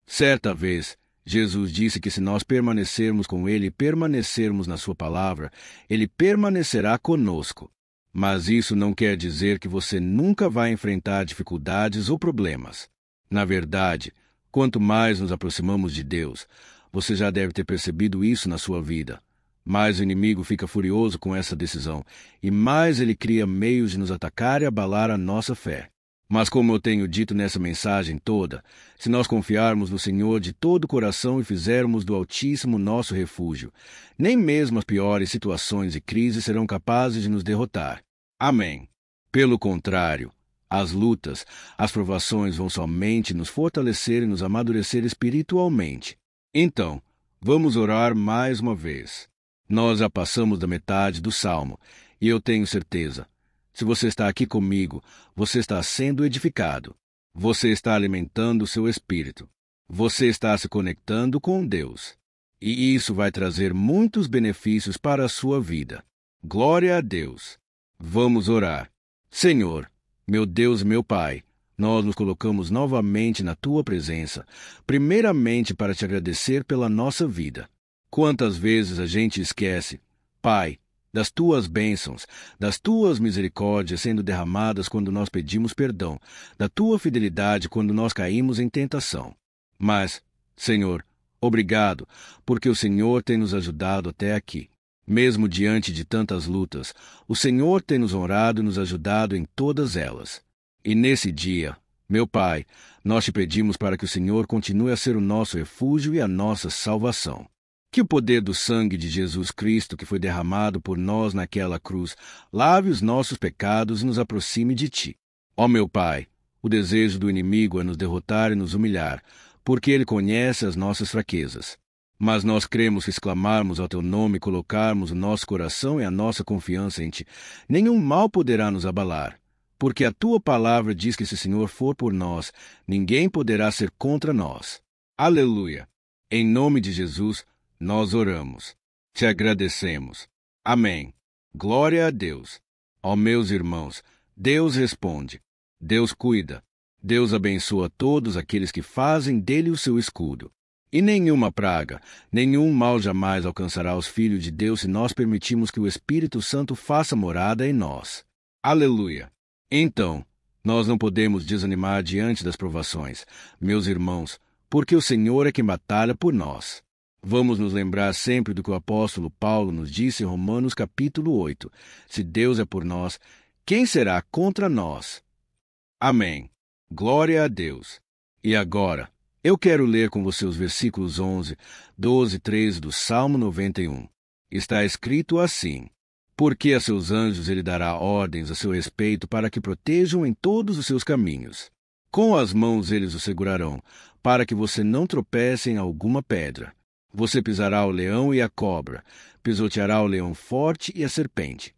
Certa vez, Jesus disse que se nós permanecermos com Ele e permanecermos na Sua palavra, Ele permanecerá conosco. Mas isso não quer dizer que você nunca vai enfrentar dificuldades ou problemas. Na verdade, Quanto mais nos aproximamos de Deus, você já deve ter percebido isso na sua vida, mais o inimigo fica furioso com essa decisão, e mais ele cria meios de nos atacar e abalar a nossa fé. Mas como eu tenho dito nessa mensagem toda, se nós confiarmos no Senhor de todo o coração e fizermos do Altíssimo nosso refúgio, nem mesmo as piores situações e crises serão capazes de nos derrotar. Amém. Pelo contrário, as lutas, as provações vão somente nos fortalecer e nos amadurecer espiritualmente. Então, vamos orar mais uma vez. Nós já passamos da metade do Salmo, e eu tenho certeza, se você está aqui comigo, você está sendo edificado. Você está alimentando o seu espírito. Você está se conectando com Deus. E isso vai trazer muitos benefícios para a sua vida. Glória a Deus. Vamos orar. Senhor, meu Deus e meu Pai, nós nos colocamos novamente na Tua presença, primeiramente para Te agradecer pela nossa vida. Quantas vezes a gente esquece, Pai, das Tuas bênçãos, das Tuas misericórdias sendo derramadas quando nós pedimos perdão, da Tua fidelidade quando nós caímos em tentação. Mas, Senhor, obrigado, porque o Senhor tem nos ajudado até aqui. Mesmo diante de tantas lutas, o Senhor tem nos honrado e nos ajudado em todas elas. E nesse dia, meu Pai, nós Te pedimos para que o Senhor continue a ser o nosso refúgio e a nossa salvação. Que o poder do sangue de Jesus Cristo, que foi derramado por nós naquela cruz, lave os nossos pecados e nos aproxime de Ti. Ó meu Pai, o desejo do inimigo é nos derrotar e nos humilhar, porque ele conhece as nossas fraquezas. Mas nós cremos que se clamarmos ao Teu nome e colocarmos o nosso coração e a nossa confiança em Ti, nenhum mal poderá nos abalar, porque a Tua palavra diz que se o Senhor for por nós, ninguém poderá ser contra nós. Aleluia! Em nome de Jesus, nós oramos. Te agradecemos. Amém. Glória a Deus. Ó meus irmãos, Deus responde. Deus cuida. Deus abençoa todos aqueles que fazem dele o seu escudo. E nenhuma praga, nenhum mal jamais alcançará os filhos de Deus se nós permitirmos que o Espírito Santo faça morada em nós. Aleluia. Então, nós não podemos desanimar diante das provações, meus irmãos, porque o Senhor é quem batalha por nós. Vamos nos lembrar sempre do que o apóstolo Paulo nos disse em Romanos capítulo 8. Se Deus é por nós, quem será contra nós? Amém. Glória a Deus. E agora, eu quero ler com você os versículos 11, 12 e 13 do Salmo 91. Está escrito assim: Porque a seus anjos ele dará ordens a seu respeito para que protejam em todos os seus caminhos. Com as mãos eles o segurarão, para que você não tropece em alguma pedra. Você pisará o leão e a cobra, pisoteará o leão forte e a serpente.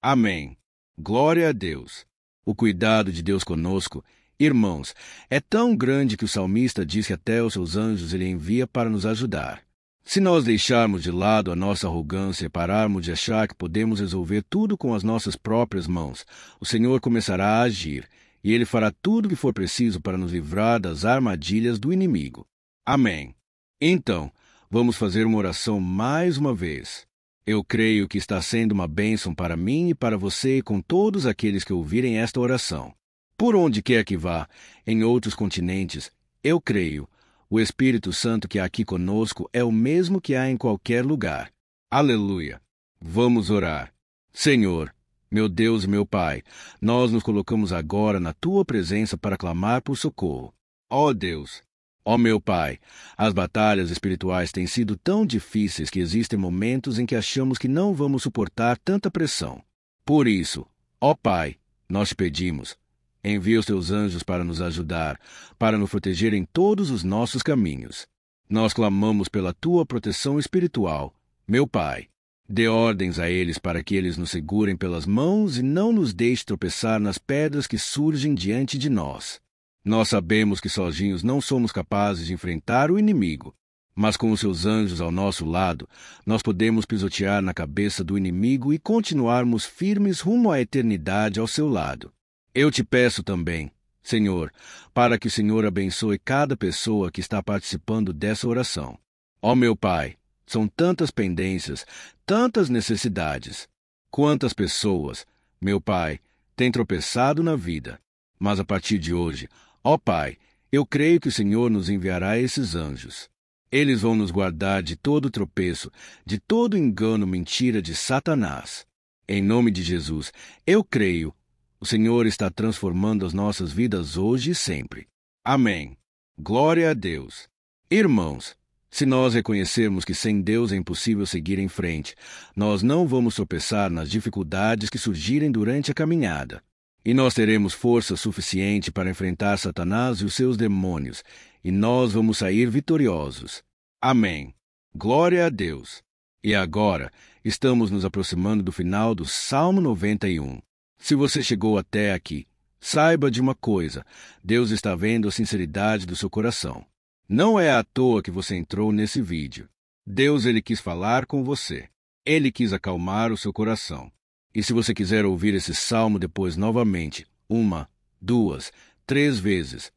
Amém. Glória a Deus. O cuidado de Deus conosco, irmãos, é tão grande que o salmista diz que até os seus anjos ele envia para nos ajudar. Se nós deixarmos de lado a nossa arrogância e pararmos de achar que podemos resolver tudo com as nossas próprias mãos, o Senhor começará a agir, e Ele fará tudo o que for preciso para nos livrar das armadilhas do inimigo. Amém. Então, vamos fazer uma oração mais uma vez. Eu creio que está sendo uma bênção para mim e para você e com todos aqueles que ouvirem esta oração. Por onde quer que vá, em outros continentes, eu creio, o Espírito Santo que há aqui conosco é o mesmo que há em qualquer lugar. Aleluia! Vamos orar. Senhor, meu Deus e meu Pai, nós nos colocamos agora na Tua presença para clamar por socorro. Ó Deus! Ó meu Pai, as batalhas espirituais têm sido tão difíceis que existem momentos em que achamos que não vamos suportar tanta pressão. Por isso, ó Pai, nós te pedimos, envia os teus anjos para nos ajudar, para nos proteger em todos os nossos caminhos. Nós clamamos pela tua proteção espiritual, meu Pai. Dê ordens a eles para que eles nos segurem pelas mãos e não nos deixe tropeçar nas pedras que surgem diante de nós. Nós sabemos que sozinhos não somos capazes de enfrentar o inimigo, mas com os seus anjos ao nosso lado, nós podemos pisotear na cabeça do inimigo e continuarmos firmes rumo à eternidade ao seu lado. Eu te peço também, Senhor, para que o Senhor abençoe cada pessoa que está participando dessa oração. Ó meu Pai, são tantas pendências, tantas necessidades. Quantas pessoas, meu Pai, têm tropeçado na vida. Mas a partir de hoje, ó Pai, Eu creio que o Senhor nos enviará esses anjos. Eles vão nos guardar de todo tropeço, de todo engano, mentira de Satanás. Em nome de Jesus, eu creio. O Senhor está transformando as nossas vidas hoje e sempre. Amém. Glória a Deus. Irmãos, se nós reconhecermos que sem Deus é impossível seguir em frente, nós não vamos tropeçar nas dificuldades que surgirem durante a caminhada. E nós teremos força suficiente para enfrentar Satanás e os seus demônios, e nós vamos sair vitoriosos. Amém. Glória a Deus. E agora, estamos nos aproximando do final do Salmo 91. Se você chegou até aqui, saiba de uma coisa: Deus está vendo a sinceridade do seu coração. Não é à toa que você entrou nesse vídeo. Deus, ele quis falar com você. Ele quis acalmar o seu coração. E se você quiser ouvir esse salmo depois novamente, 1, 2, 3 vezes,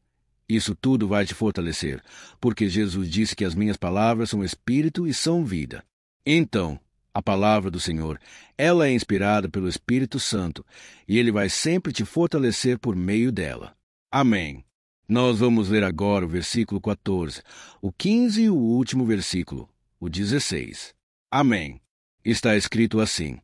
isso tudo vai te fortalecer, porque Jesus disse que as minhas palavras são espírito e são vida. Então, a palavra do Senhor, ela é inspirada pelo Espírito Santo, e ele vai sempre te fortalecer por meio dela. Amém. Nós vamos ler agora o versículo 14, o 15 e o último versículo, o 16. Amém. Está escrito assim: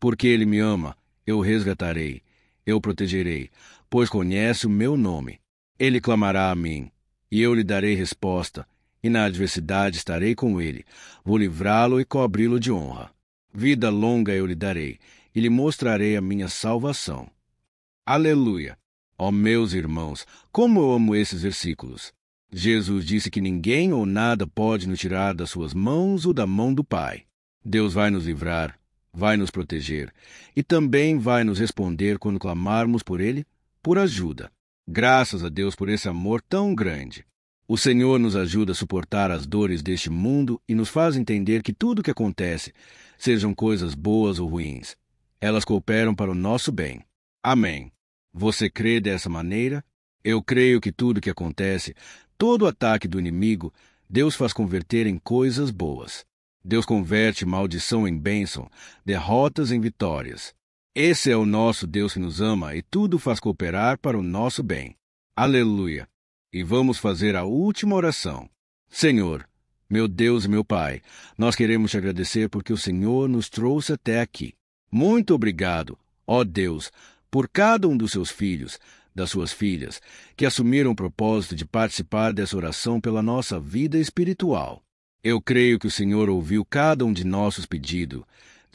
Porque ele me ama, eu o resgatarei, eu o protegerei, pois conhece o meu nome. Ele clamará a mim, e eu lhe darei resposta, e na adversidade estarei com ele. Vou livrá-lo e cobri-lo de honra. Vida longa eu lhe darei, e lhe mostrarei a minha salvação. Aleluia! Ó meus irmãos, como eu amo esses versículos! Jesus disse que ninguém ou nada pode nos tirar das suas mãos ou da mão do Pai. Deus vai nos livrar, vai nos proteger, e também vai nos responder quando clamarmos por Ele, por ajuda. Graças a Deus por esse amor tão grande. O Senhor nos ajuda a suportar as dores deste mundo e nos faz entender que tudo o que acontece, sejam coisas boas ou ruins, elas cooperam para o nosso bem. Amém. Você crê dessa maneira? Eu creio que tudo o que acontece, todo ataque do inimigo, Deus faz converter em coisas boas. Deus converte maldição em bênção, derrotas em vitórias. Esse é o nosso Deus que nos ama e tudo faz cooperar para o nosso bem. Aleluia! E vamos fazer a última oração. Senhor, meu Deus e meu Pai, nós queremos te agradecer porque o Senhor nos trouxe até aqui. Muito obrigado, ó Deus, por cada um dos seus filhos, das suas filhas, que assumiram o propósito de participar dessa oração pela nossa vida espiritual. Eu creio que o Senhor ouviu cada um de nossos pedidos,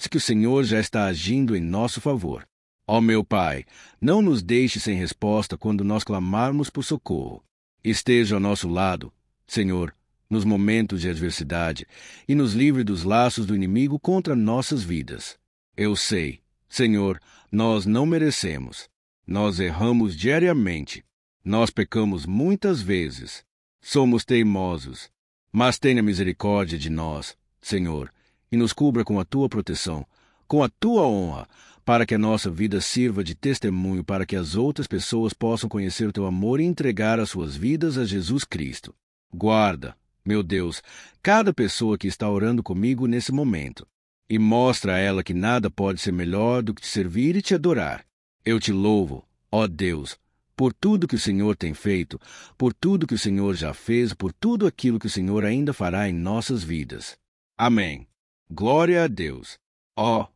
que o Senhor já está agindo em nosso favor. Ó meu Pai, não nos deixe sem resposta quando nós clamarmos por socorro. Esteja ao nosso lado, Senhor, nos momentos de adversidade, e nos livre dos laços do inimigo contra nossas vidas. Eu sei, Senhor, nós não merecemos. Nós erramos diariamente. Nós pecamos muitas vezes. Somos teimosos. Mas tenha misericórdia de nós, Senhor, e nos cubra com a Tua proteção, com a Tua honra, para que a nossa vida sirva de testemunho para que as outras pessoas possam conhecer o Teu amor e entregar as suas vidas a Jesus Cristo. Guarda, meu Deus, cada pessoa que está orando comigo nesse momento, e mostra a ela que nada pode ser melhor do que te servir e te adorar. Eu te louvo, ó Deus, por tudo que o Senhor tem feito, por tudo que o Senhor já fez, por tudo aquilo que o Senhor ainda fará em nossas vidas. Amém. Glória a Deus. Ó,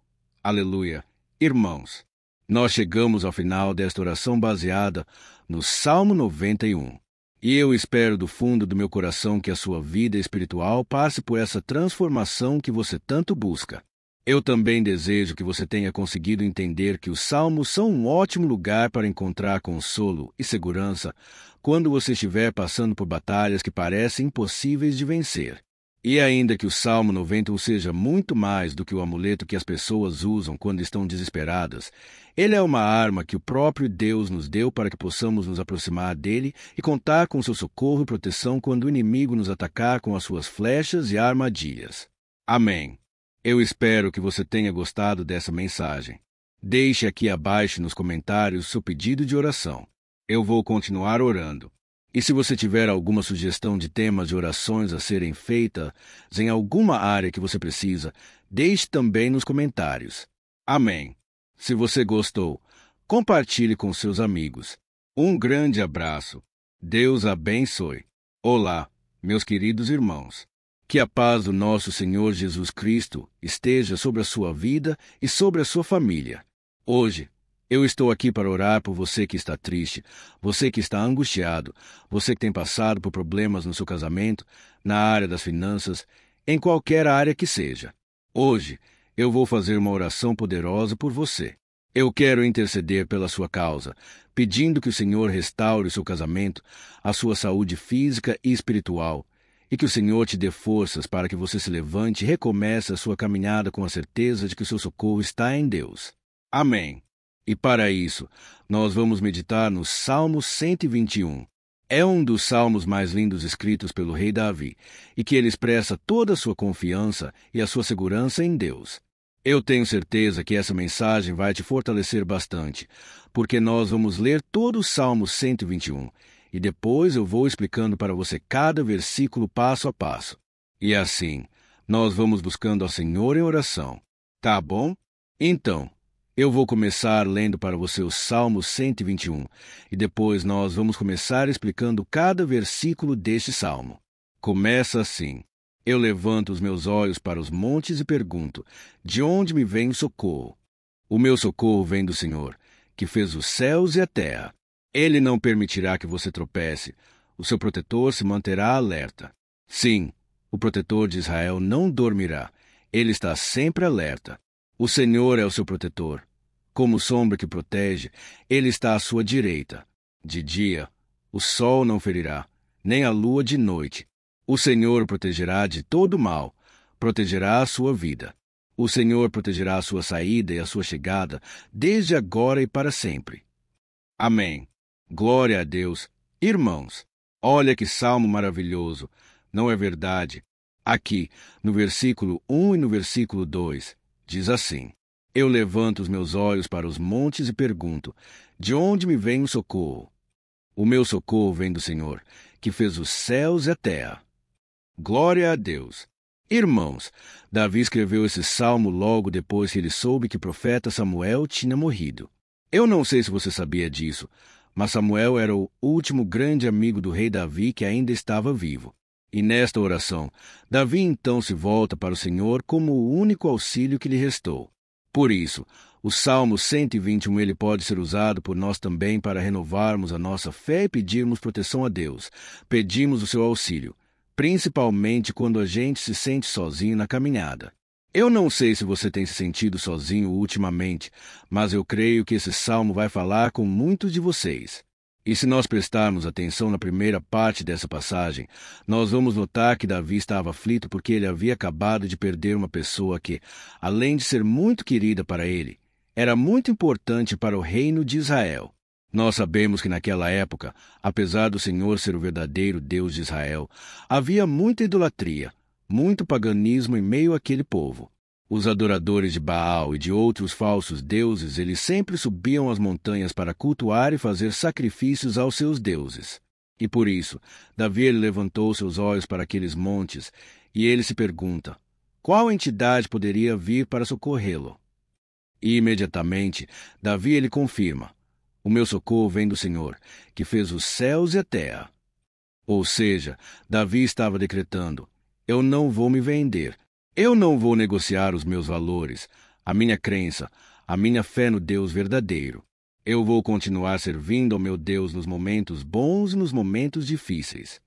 aleluia. Irmãos, nós chegamos ao final desta oração baseada no Salmo 91. E eu espero do fundo do meu coração que a sua vida espiritual passe por essa transformação que você tanto busca. Eu também desejo que você tenha conseguido entender que os salmos são um ótimo lugar para encontrar consolo e segurança quando você estiver passando por batalhas que parecem impossíveis de vencer. E ainda que o Salmo 91 seja muito mais do que o amuleto que as pessoas usam quando estão desesperadas, ele é uma arma que o próprio Deus nos deu para que possamos nos aproximar dele e contar com seu socorro e proteção quando o inimigo nos atacar com as suas flechas e armadilhas. Amém. Eu espero que você tenha gostado dessa mensagem. Deixe aqui abaixo nos comentários seu pedido de oração. Eu vou continuar orando. E se você tiver alguma sugestão de temas de orações a serem feitas em alguma área que você precisa, deixe também nos comentários. Amém. Se você gostou, compartilhe com seus amigos. Um grande abraço. Deus abençoe. Olá, meus queridos irmãos. Que a paz do nosso Senhor Jesus Cristo esteja sobre a sua vida e sobre a sua família. Hoje, eu estou aqui para orar por você que está triste, você que está angustiado, você que tem passado por problemas no seu casamento, na área das finanças, em qualquer área que seja. Hoje, eu vou fazer uma oração poderosa por você. Eu quero interceder pela sua causa, pedindo que o Senhor restaure o seu casamento, a sua saúde física e espiritual, e que o Senhor te dê forças para que você se levante e recomece a sua caminhada com a certeza de que o seu socorro está em Deus. Amém. E para isso, nós vamos meditar no Salmo 121. É um dos salmos mais lindos escritos pelo rei Davi, e que ele expressa toda a sua confiança e a sua segurança em Deus. Eu tenho certeza que essa mensagem vai te fortalecer bastante, porque nós vamos ler todo o Salmo 121, e depois eu vou explicando para você cada versículo passo a passo. E assim, nós vamos buscando ao Senhor em oração. Tá bom? Então, eu vou começar lendo para você o Salmo 121, e depois nós vamos começar explicando cada versículo deste salmo. Começa assim: Eu levanto os meus olhos para os montes e pergunto, de onde me vem o socorro? O meu socorro vem do Senhor, que fez os céus e a terra. Ele não permitirá que você tropece, o seu protetor se manterá alerta. Sim, o protetor de Israel não dormirá, ele está sempre alerta. O Senhor é o seu protetor. Como sombra que protege, ele está à sua direita. De dia, o sol não ferirá, nem a lua de noite. O Senhor o protegerá de todo mal, protegerá a sua vida. O Senhor protegerá a sua saída e a sua chegada, desde agora e para sempre. Amém. Glória a Deus. Irmãos, olha que salmo maravilhoso, não é verdade? Aqui, no versículo 1 e no versículo 2, diz assim: Eu levanto os meus olhos para os montes e pergunto, de onde me vem o socorro? O meu socorro vem do Senhor, que fez os céus e a terra. Glória a Deus. Irmãos, Davi escreveu esse salmo logo depois que ele soube que o profeta Samuel tinha morrido. Eu não sei se você sabia disso, mas Samuel era o último grande amigo do rei Davi que ainda estava vivo. E nesta oração, Davi então se volta para o Senhor como o único auxílio que lhe restou. Por isso, o Salmo 121 ele pode ser usado por nós também para renovarmos a nossa fé e pedirmos proteção a Deus. Pedimos o seu auxílio, principalmente quando a gente se sente sozinho na caminhada. Eu não sei se você tem se sentido sozinho ultimamente, mas eu creio que esse salmo vai falar com muitos de vocês. E se nós prestarmos atenção na primeira parte dessa passagem, nós vamos notar que Davi estava aflito porque ele havia acabado de perder uma pessoa que, além de ser muito querida para ele, era muito importante para o reino de Israel. Nós sabemos que naquela época, apesar do Senhor ser o verdadeiro Deus de Israel, havia muita idolatria, muito paganismo em meio àquele povo. Os adoradores de Baal e de outros falsos deuses, eles sempre subiam às montanhas para cultuar e fazer sacrifícios aos seus deuses. E por isso, Davi levantou seus olhos para aqueles montes, e ele se pergunta, qual entidade poderia vir para socorrê-lo? E imediatamente, Davi ele confirma, o meu socorro vem do Senhor, que fez os céus e a terra. Ou seja, Davi estava decretando, eu não vou me vender, eu não vou negociar os meus valores, a minha crença, a minha fé no Deus verdadeiro. Eu vou continuar servindo ao meu Deus nos momentos bons e nos momentos difíceis.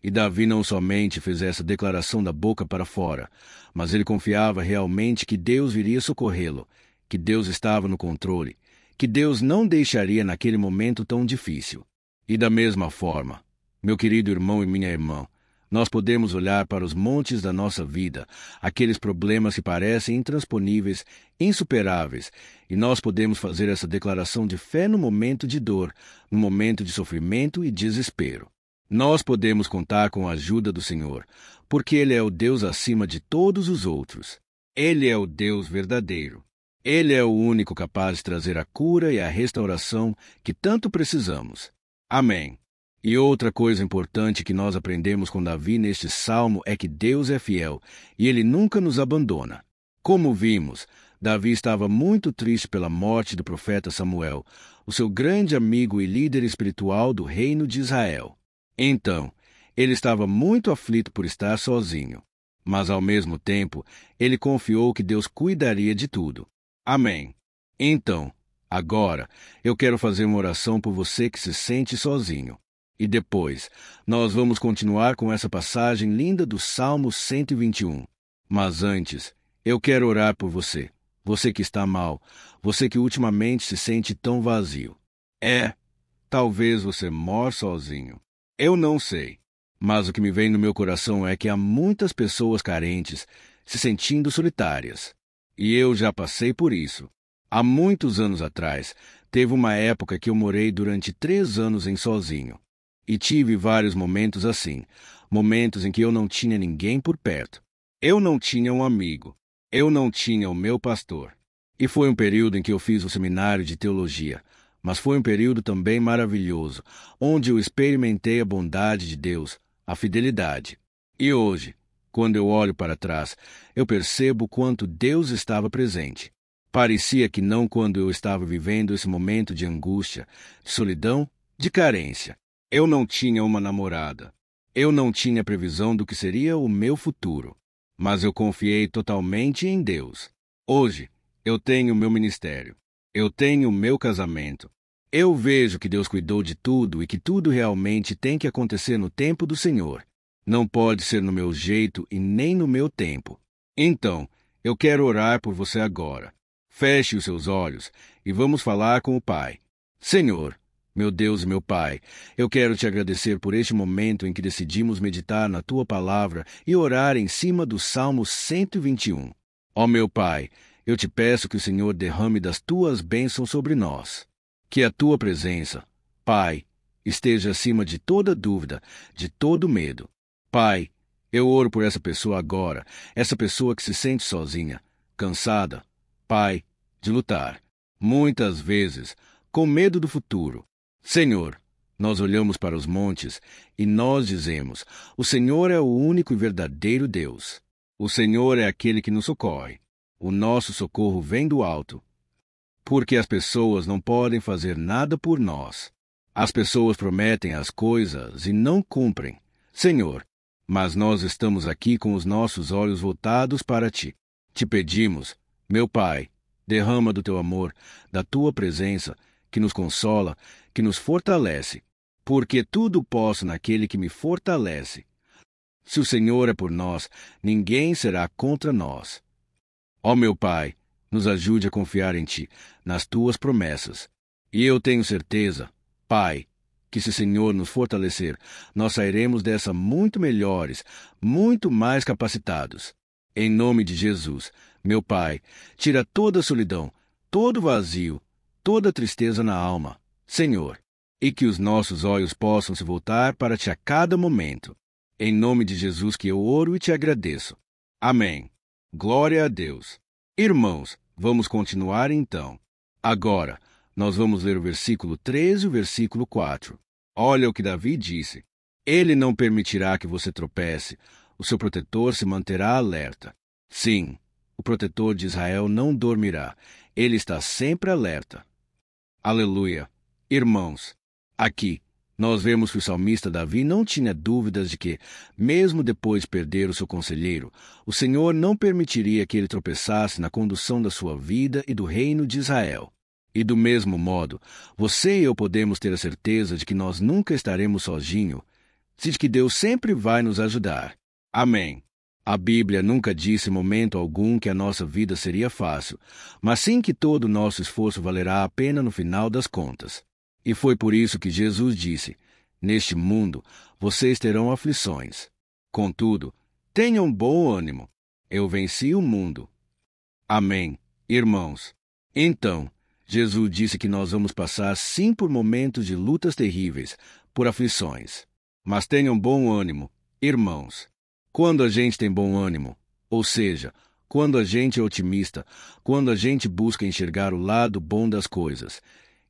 E Davi não somente fez essa declaração da boca para fora, mas ele confiava realmente que Deus viria socorrê-lo, que Deus estava no controle, que Deus não deixaria naquele momento tão difícil. E da mesma forma, meu querido irmão e minha irmã, nós podemos olhar para os montes da nossa vida, aqueles problemas que parecem intransponíveis, insuperáveis, e nós podemos fazer essa declaração de fé no momento de dor, no momento de sofrimento e desespero. Nós podemos contar com a ajuda do Senhor, porque Ele é o Deus acima de todos os outros. Ele é o Deus verdadeiro. Ele é o único capaz de trazer a cura e a restauração que tanto precisamos. Amém. E outra coisa importante que nós aprendemos com Davi neste salmo é que Deus é fiel e Ele nunca nos abandona. Como vimos, Davi estava muito triste pela morte do profeta Samuel, o seu grande amigo e líder espiritual do reino de Israel. Então, ele estava muito aflito por estar sozinho. Mas, ao mesmo tempo, ele confiou que Deus cuidaria de tudo. Amém. Então, agora, eu quero fazer uma oração por você que se sente sozinho. E depois, nós vamos continuar com essa passagem linda do Salmo 121. Mas antes, eu quero orar por você. Você que está mal, você que ultimamente se sente tão vazio. Talvez você mora sozinho. Eu não sei. Mas o que me vem no meu coração é que há muitas pessoas carentes se sentindo solitárias. E eu já passei por isso. Há muitos anos atrás, teve uma época que eu morei durante 3 anos em sozinho. E tive vários momentos assim, momentos em que eu não tinha ninguém por perto. Eu não tinha um amigo. Eu não tinha o meu pastor. E foi um período em que eu fiz o seminário de teologia, mas foi um período também maravilhoso, onde eu experimentei a bondade de Deus, a fidelidade. E hoje, quando eu olho para trás, eu percebo quanto Deus estava presente. Parecia que não quando eu estava vivendo esse momento de angústia, de solidão, de carência. Eu não tinha uma namorada. Eu não tinha previsão do que seria o meu futuro. Mas eu confiei totalmente em Deus. Hoje, eu tenho o meu ministério. Eu tenho o meu casamento. Eu vejo que Deus cuidou de tudo e que tudo realmente tem que acontecer no tempo do Senhor. Não pode ser no meu jeito e nem no meu tempo. Então, eu quero orar por você agora. Feche os seus olhos e vamos falar com o Pai. Senhor, meu Deus e meu Pai, eu quero te agradecer por este momento em que decidimos meditar na Tua Palavra e orar em cima do Salmo 121. Ó meu Pai, eu te peço que o Senhor derrame das Tuas bênçãos sobre nós. Que a Tua presença, Pai, esteja acima de toda dúvida, de todo medo. Pai, eu oro por essa pessoa agora, essa pessoa que se sente sozinha, cansada, Pai, de lutar, muitas vezes, com medo do futuro. Senhor, nós olhamos para os montes e nós dizemos: o Senhor é o único e verdadeiro Deus. O Senhor é aquele que nos socorre. O nosso socorro vem do alto. Porque as pessoas não podem fazer nada por nós. As pessoas prometem as coisas e não cumprem. Senhor, mas nós estamos aqui com os nossos olhos voltados para Ti. Te pedimos, meu Pai, derrama do Teu amor, da Tua presença, que nos consola, que nos fortalece, porque tudo posso naquele que me fortalece. Se o Senhor é por nós, ninguém será contra nós. Ó meu Pai, nos ajude a confiar em Ti, nas Tuas promessas. E eu tenho certeza, Pai, que se o Senhor nos fortalecer, nós sairemos dessa muito melhores, muito mais capacitados. Em nome de Jesus, meu Pai, tira toda a solidão, todo vazio, toda a tristeza na alma, Senhor, e que os nossos olhos possam se voltar para Ti a cada momento. Em nome de Jesus que eu oro e te agradeço. Amém. Glória a Deus. Irmãos, vamos continuar então. Agora, nós vamos ler o versículo 13 e o versículo 4. Olha o que Davi disse. Ele não permitirá que você tropece. O seu protetor se manterá alerta. Sim, o protetor de Israel não dormirá. Ele está sempre alerta. Aleluia. Irmãos, aqui, nós vemos que o salmista Davi não tinha dúvidas de que, mesmo depois de perder o seu conselheiro, o Senhor não permitiria que ele tropeçasse na condução da sua vida e do reino de Israel. E do mesmo modo, você e eu podemos ter a certeza de que nós nunca estaremos sozinhos, de que Deus sempre vai nos ajudar. Amém. A Bíblia nunca disse em momento algum que a nossa vida seria fácil, mas sim que todo o nosso esforço valerá a pena no final das contas. E foi por isso que Jesus disse: neste mundo vocês terão aflições. Contudo, tenham bom ânimo. Eu venci o mundo. Amém, irmãos. Então, Jesus disse que nós vamos passar sim por momentos de lutas terríveis, por aflições. Mas tenham bom ânimo, irmãos. Quando a gente tem bom ânimo, ou seja, quando a gente é otimista, quando a gente busca enxergar o lado bom das coisas,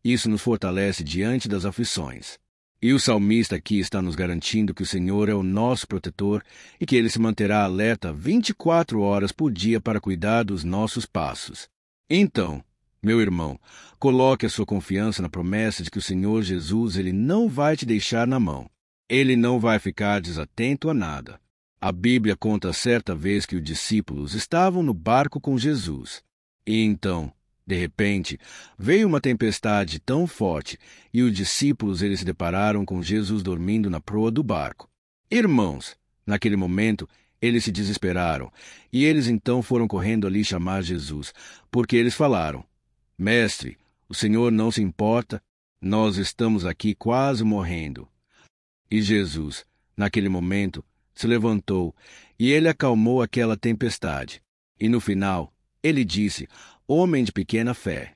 isso nos fortalece diante das aflições. E o salmista aqui está nos garantindo que o Senhor é o nosso protetor e que Ele se manterá alerta 24 horas por dia para cuidar dos nossos passos. Então, meu irmão, coloque a sua confiança na promessa de que o Senhor Jesus ele não vai te deixar na mão. Ele não vai ficar desatento a nada. A Bíblia conta certa vez que os discípulos estavam no barco com Jesus. E então, de repente, veio uma tempestade tão forte e os discípulos eles se depararam com Jesus dormindo na proa do barco. Irmãos, naquele momento, eles se desesperaram e eles então foram correndo ali chamar Jesus, porque eles falaram: Mestre, o Senhor não se importa? Nós estamos aqui quase morrendo. E Jesus, naquele momento, se levantou e ele acalmou aquela tempestade. E no final, ele disse: Homem de pequena fé.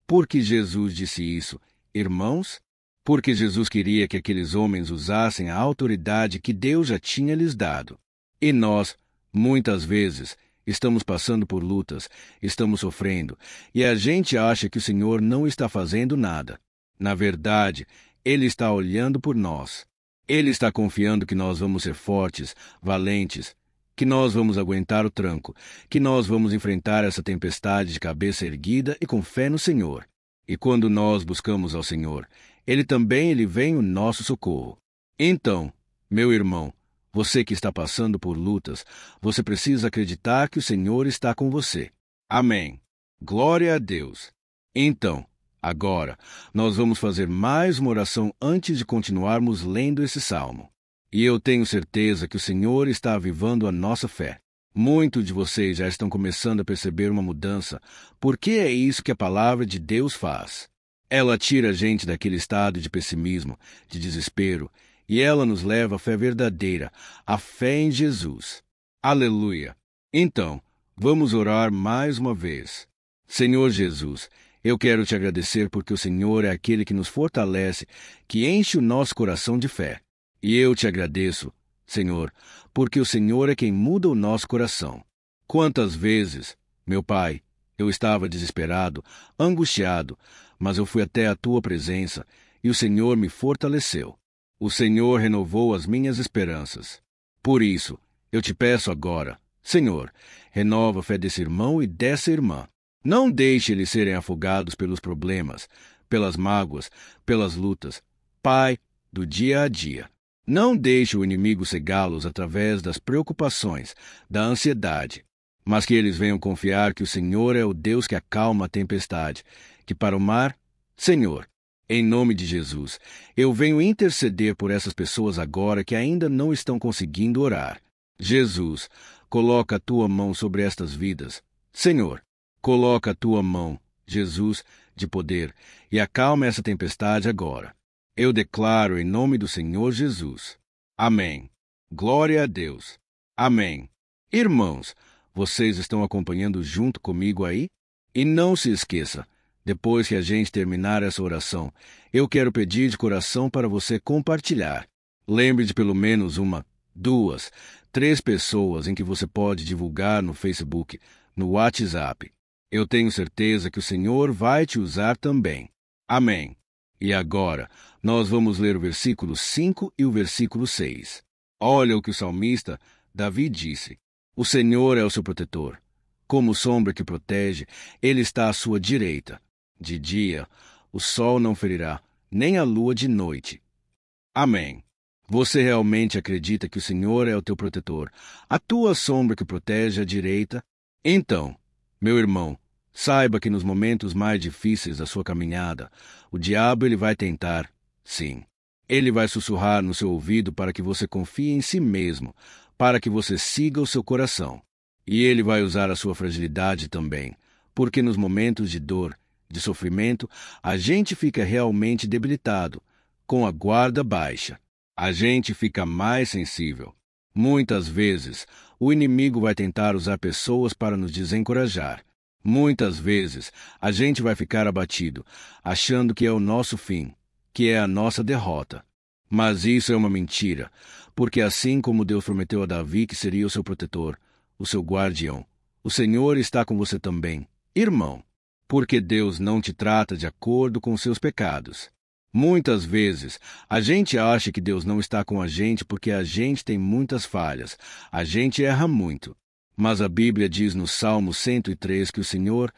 Por que Jesus disse isso, irmãos? Porque Jesus queria que aqueles homens usassem a autoridade que Deus já tinha lhes dado. E nós, muitas vezes, estamos passando por lutas, estamos sofrendo, e a gente acha que o Senhor não está fazendo nada. Na verdade, Ele está olhando por nós. Ele está confiando que nós vamos ser fortes, valentes, que nós vamos aguentar o tranco, que nós vamos enfrentar essa tempestade de cabeça erguida e com fé no Senhor. E quando nós buscamos ao Senhor, Ele também vem o nosso socorro. Então, meu irmão, você que está passando por lutas, você precisa acreditar que o Senhor está com você. Amém. Glória a Deus. Então, agora, nós vamos fazer mais uma oração antes de continuarmos lendo esse salmo. E eu tenho certeza que o Senhor está avivando a nossa fé. Muitos de vocês já estão começando a perceber uma mudança, porque é isso que a palavra de Deus faz. Ela tira a gente daquele estado de pessimismo, de desespero, e ela nos leva à fé verdadeira, à fé em Jesus. Aleluia! Então, vamos orar mais uma vez. Senhor Jesus, eu quero te agradecer porque o Senhor é aquele que nos fortalece, que enche o nosso coração de fé. E eu te agradeço, Senhor, porque o Senhor é quem muda o nosso coração. Quantas vezes, meu Pai, eu estava desesperado, angustiado, mas eu fui até a tua presença e o Senhor me fortaleceu. O Senhor renovou as minhas esperanças. Por isso, eu te peço agora, Senhor, renova a fé desse irmão e dessa irmã. Não deixe eles serem afogados pelos problemas, pelas mágoas, pelas lutas. Pai, do dia a dia. Não deixe o inimigo cegá-los através das preocupações, da ansiedade, mas que eles venham confiar que o Senhor é o Deus que acalma a tempestade, que para o mar, Senhor, em nome de Jesus, eu venho interceder por essas pessoas agora que ainda não estão conseguindo orar. Jesus, coloca a tua mão sobre estas vidas. Senhor, coloca a tua mão, Jesus, de poder, e acalma essa tempestade agora. Eu declaro em nome do Senhor Jesus. Amém. Glória a Deus. Amém. Irmãos, vocês estão acompanhando junto comigo aí? E não se esqueça, depois que a gente terminar essa oração, eu quero pedir de coração para você compartilhar. Lembre de pelo menos 1, 2, 3 pessoas em que você pode divulgar no Facebook, no WhatsApp. Eu tenho certeza que o Senhor vai te usar também. Amém. E agora, nós vamos ler o versículo 5 e o versículo 6. Olha o que o salmista Davi disse. O Senhor é o seu protetor. Como sombra que protege, Ele está à sua direita. De dia, o sol não ferirá, nem a lua de noite. Amém. Você realmente acredita que o Senhor é o teu protetor, a tua sombra que protege à direita? Então, meu irmão, saiba que nos momentos mais difíceis da sua caminhada, o diabo ele vai tentar, sim. Ele vai sussurrar no seu ouvido para que você confie em si mesmo, para que você siga o seu coração. E ele vai usar a sua fragilidade também, porque nos momentos de dor, de sofrimento, a gente fica realmente debilitado, com a guarda baixa. A gente fica mais sensível. Muitas vezes, o inimigo vai tentar usar pessoas para nos desencorajar. Muitas vezes, a gente vai ficar abatido, achando que é o nosso fim, que é a nossa derrota. Mas isso é uma mentira, porque assim como Deus prometeu a Davi que seria o seu protetor, o seu guardião, o Senhor está com você também, irmão, porque Deus não te trata de acordo com seus pecados. Muitas vezes, a gente acha que Deus não está com a gente porque a gente tem muitas falhas, a gente erra muito. Mas a Bíblia diz no Salmo 103 que o Senhor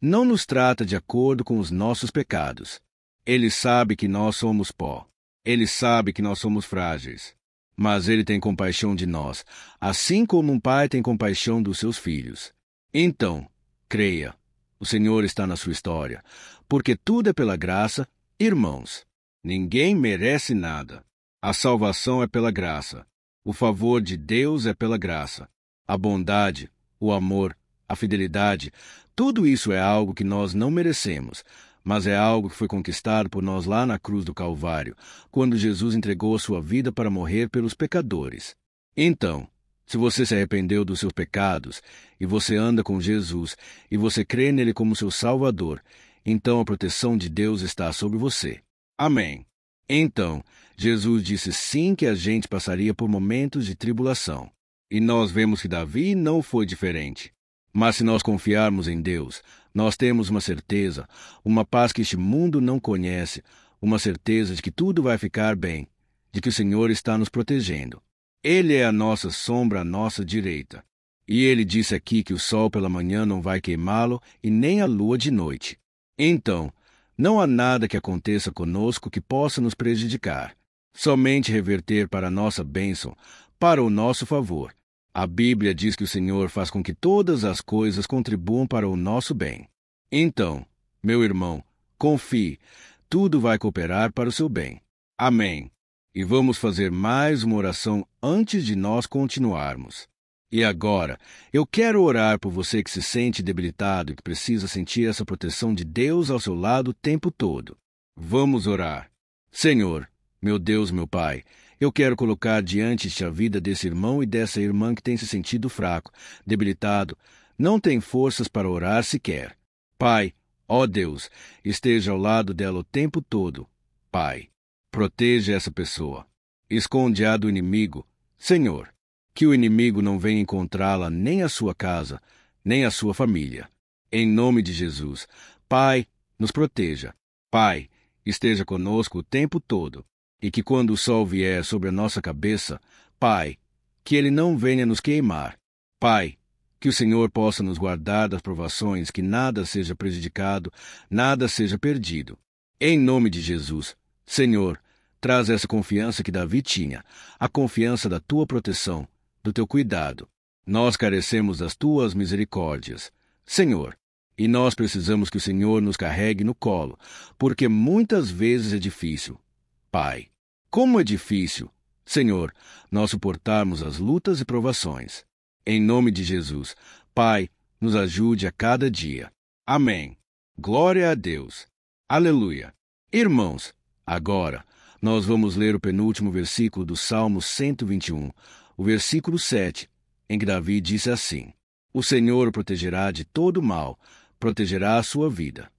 não nos trata de acordo com os nossos pecados. Ele sabe que nós somos pó. Ele sabe que nós somos frágeis. Mas Ele tem compaixão de nós, assim como um pai tem compaixão dos seus filhos. Então, creia, o Senhor está na sua história, porque tudo é pela graça, irmãos. Ninguém merece nada. A salvação é pela graça. O favor de Deus é pela graça. A bondade, o amor, a fidelidade, tudo isso é algo que nós não merecemos, mas é algo que foi conquistado por nós lá na cruz do Calvário, quando Jesus entregou sua vida para morrer pelos pecadores. Então, se você se arrependeu dos seus pecados, e você anda com Jesus, e você crê nele como seu Salvador, então a proteção de Deus está sobre você. Amém. Então, Jesus disse sim que a gente passaria por momentos de tribulação. E nós vemos que Davi não foi diferente. Mas se nós confiarmos em Deus, nós temos uma certeza, uma paz que este mundo não conhece, uma certeza de que tudo vai ficar bem, de que o Senhor está nos protegendo. Ele é a nossa sombra à nossa direita. E ele disse aqui que o sol pela manhã não vai queimá-lo e nem a lua de noite. Então, não há nada que aconteça conosco que possa nos prejudicar. Somente reverter para a nossa bênção, para o nosso favor. A Bíblia diz que o Senhor faz com que todas as coisas contribuam para o nosso bem. Então, meu irmão, confie, tudo vai cooperar para o seu bem. Amém. E vamos fazer mais uma oração antes de nós continuarmos. E agora, eu quero orar por você que se sente debilitado e que precisa sentir essa proteção de Deus ao seu lado o tempo todo. Vamos orar. Senhor, meu Deus, meu Pai, eu quero colocar diante de a vida desse irmão e dessa irmã que tem se sentido fraco, debilitado, não tem forças para orar sequer. Pai, ó Deus, esteja ao lado dela o tempo todo. Pai, proteja essa pessoa. Esconde-a do inimigo. Senhor, que o inimigo não venha encontrá-la nem a sua casa, nem a sua família. Em nome de Jesus, Pai, nos proteja. Pai, esteja conosco o tempo todo. E que quando o sol vier sobre a nossa cabeça, Pai, que ele não venha nos queimar. Pai, que o Senhor possa nos guardar das provações, que nada seja prejudicado, nada seja perdido. Em nome de Jesus, Senhor, traz essa confiança que Davi tinha, a confiança da tua proteção, do teu cuidado. Nós carecemos das tuas misericórdias, Senhor, e nós precisamos que o Senhor nos carregue no colo, porque muitas vezes é difícil. Pai, como é difícil, Senhor, nós suportarmos as lutas e provações. Em nome de Jesus, Pai, nos ajude a cada dia. Amém. Glória a Deus. Aleluia. Irmãos, agora nós vamos ler o penúltimo versículo do Salmo 121, o versículo 7, em que Davi disse assim: O Senhor o protegerá de todo mal, protegerá a sua vida.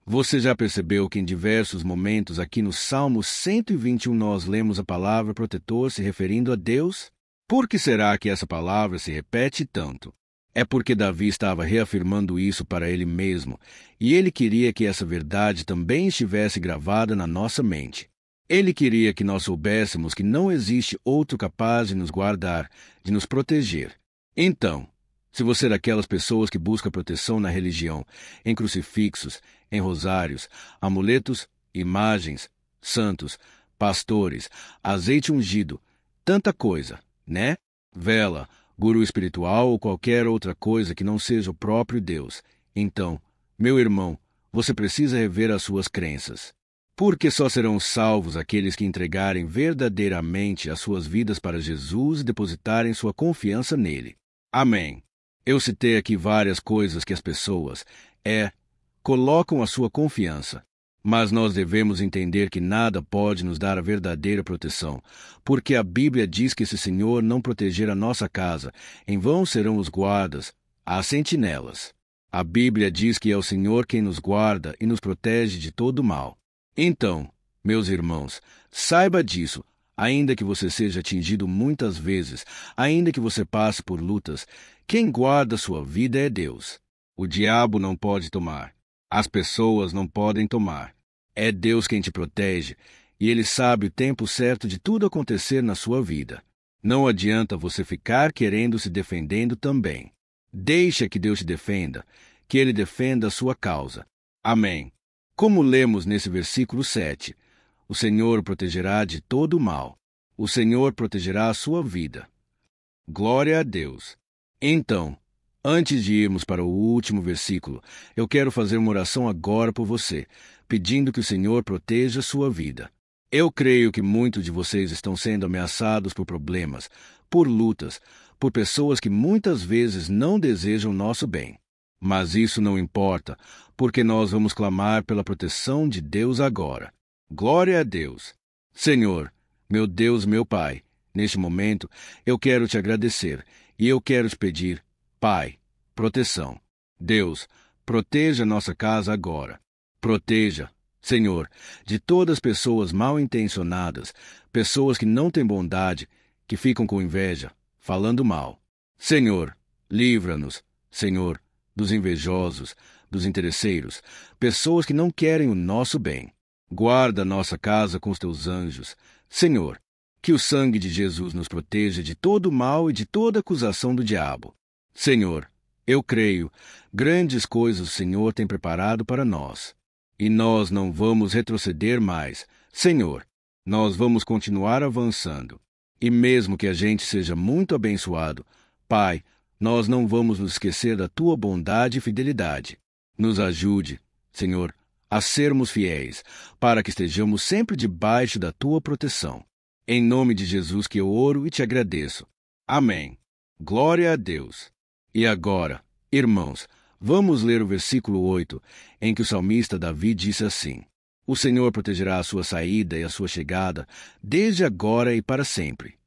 Você já percebeu que em diversos momentos aqui no Salmo 121 nós lemos a palavra protetor se referindo a Deus? Por que será que essa palavra se repete tanto? É porque Davi estava reafirmando isso para ele mesmo, e ele queria que essa verdade também estivesse gravada na nossa mente. Ele queria que nós soubéssemos que não existe outro capaz de nos guardar, de nos proteger. Então, se você é daquelas pessoas que busca proteção na religião, em crucifixos, em rosários, amuletos, imagens, santos, pastores, azeite ungido, tanta coisa, né? Vela, guru espiritual ou qualquer outra coisa que não seja o próprio Deus. Então, meu irmão, você precisa rever as suas crenças. Porque só serão salvos aqueles que entregarem verdadeiramente as suas vidas para Jesus e depositarem sua confiança nele. Amém. Eu citei aqui várias coisas que as pessoas colocam a sua confiança. Mas nós devemos entender que nada pode nos dar a verdadeira proteção, porque a Bíblia diz que se o Senhor não proteger a nossa casa, em vão serão os guardas, as sentinelas. A Bíblia diz que é o Senhor quem nos guarda e nos protege de todo mal. Então, meus irmãos, saiba disso, ainda que você seja atingido muitas vezes, ainda que você passe por lutas, quem guarda sua vida é Deus. O diabo não pode tomar. As pessoas não podem tomar. É Deus quem te protege, e Ele sabe o tempo certo de tudo acontecer na sua vida. Não adianta você ficar querendo se defendendo também. Deixa que Deus te defenda, que Ele defenda a sua causa. Amém. Como lemos nesse versículo 7, o Senhor o protegerá de todo o mal. O Senhor protegerá a sua vida. Glória a Deus. Então, antes de irmos para o último versículo, eu quero fazer uma oração agora por você, pedindo que o Senhor proteja a sua vida. Eu creio que muitos de vocês estão sendo ameaçados por problemas, por lutas, por pessoas que muitas vezes não desejam nosso bem. Mas isso não importa, porque nós vamos clamar pela proteção de Deus agora. Glória a Deus. Senhor, meu Deus, meu Pai, neste momento eu quero te agradecer e eu quero te pedir, Pai, proteção. Deus, proteja nossa casa agora. Proteja, Senhor, de todas as pessoas mal intencionadas, pessoas que não têm bondade, que ficam com inveja, falando mal. Senhor, livra-nos, Senhor, dos invejosos, dos interesseiros, pessoas que não querem o nosso bem. Guarda nossa casa com os teus anjos. Senhor, que o sangue de Jesus nos proteja de todo o mal e de toda acusação do diabo. Senhor, eu creio, grandes coisas o Senhor tem preparado para nós. E nós não vamos retroceder mais. Senhor, nós vamos continuar avançando. E mesmo que a gente seja muito abençoado, Pai, nós não vamos nos esquecer da Tua bondade e fidelidade. Nos ajude, Senhor, a sermos fiéis, para que estejamos sempre debaixo da Tua proteção. Em nome de Jesus que eu oro e te agradeço. Amém. Glória a Deus. E agora, irmãos, vamos ler o versículo 8, em que o salmista Davi disse assim: O Senhor protegerá a sua saída e a sua chegada, desde agora e para sempre.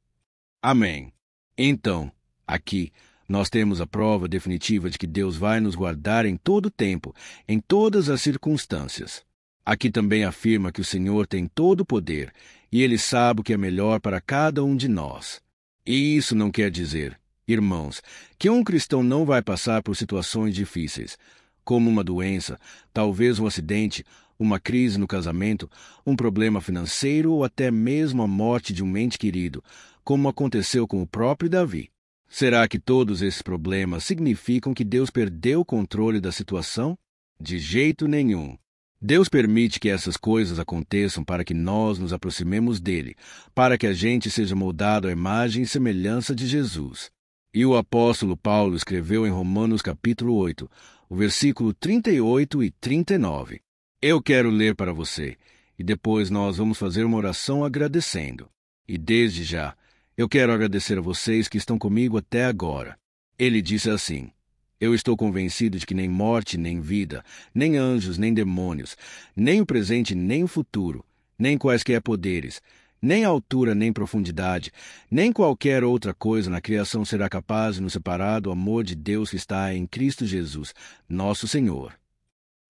Amém. Então, aqui, nós temos a prova definitiva de que Deus vai nos guardar em todo o tempo, em todas as circunstâncias. Aqui também afirma que o Senhor tem todo o poder, e Ele sabe o que é melhor para cada um de nós. E isso não quer dizer, irmãos, que um cristão não vai passar por situações difíceis, como uma doença, talvez um acidente, uma crise no casamento, um problema financeiro ou até mesmo a morte de um ente querido, como aconteceu com o próprio Davi. Será que todos esses problemas significam que Deus perdeu o controle da situação? De jeito nenhum. Deus permite que essas coisas aconteçam para que nós nos aproximemos dele, para que a gente seja moldado à imagem e semelhança de Jesus. E o apóstolo Paulo escreveu em Romanos capítulo 8, o versículo 38 e 39. Eu quero ler para você, e depois nós vamos fazer uma oração agradecendo. E desde já, eu quero agradecer a vocês que estão comigo até agora. Ele disse assim: Eu estou convencido de que nem morte, nem vida, nem anjos, nem demônios, nem o presente, nem o futuro, nem quaisquer poderes, nem altura, nem profundidade, nem qualquer outra coisa na criação será capaz de nos separar do amor de Deus que está em Cristo Jesus, nosso Senhor.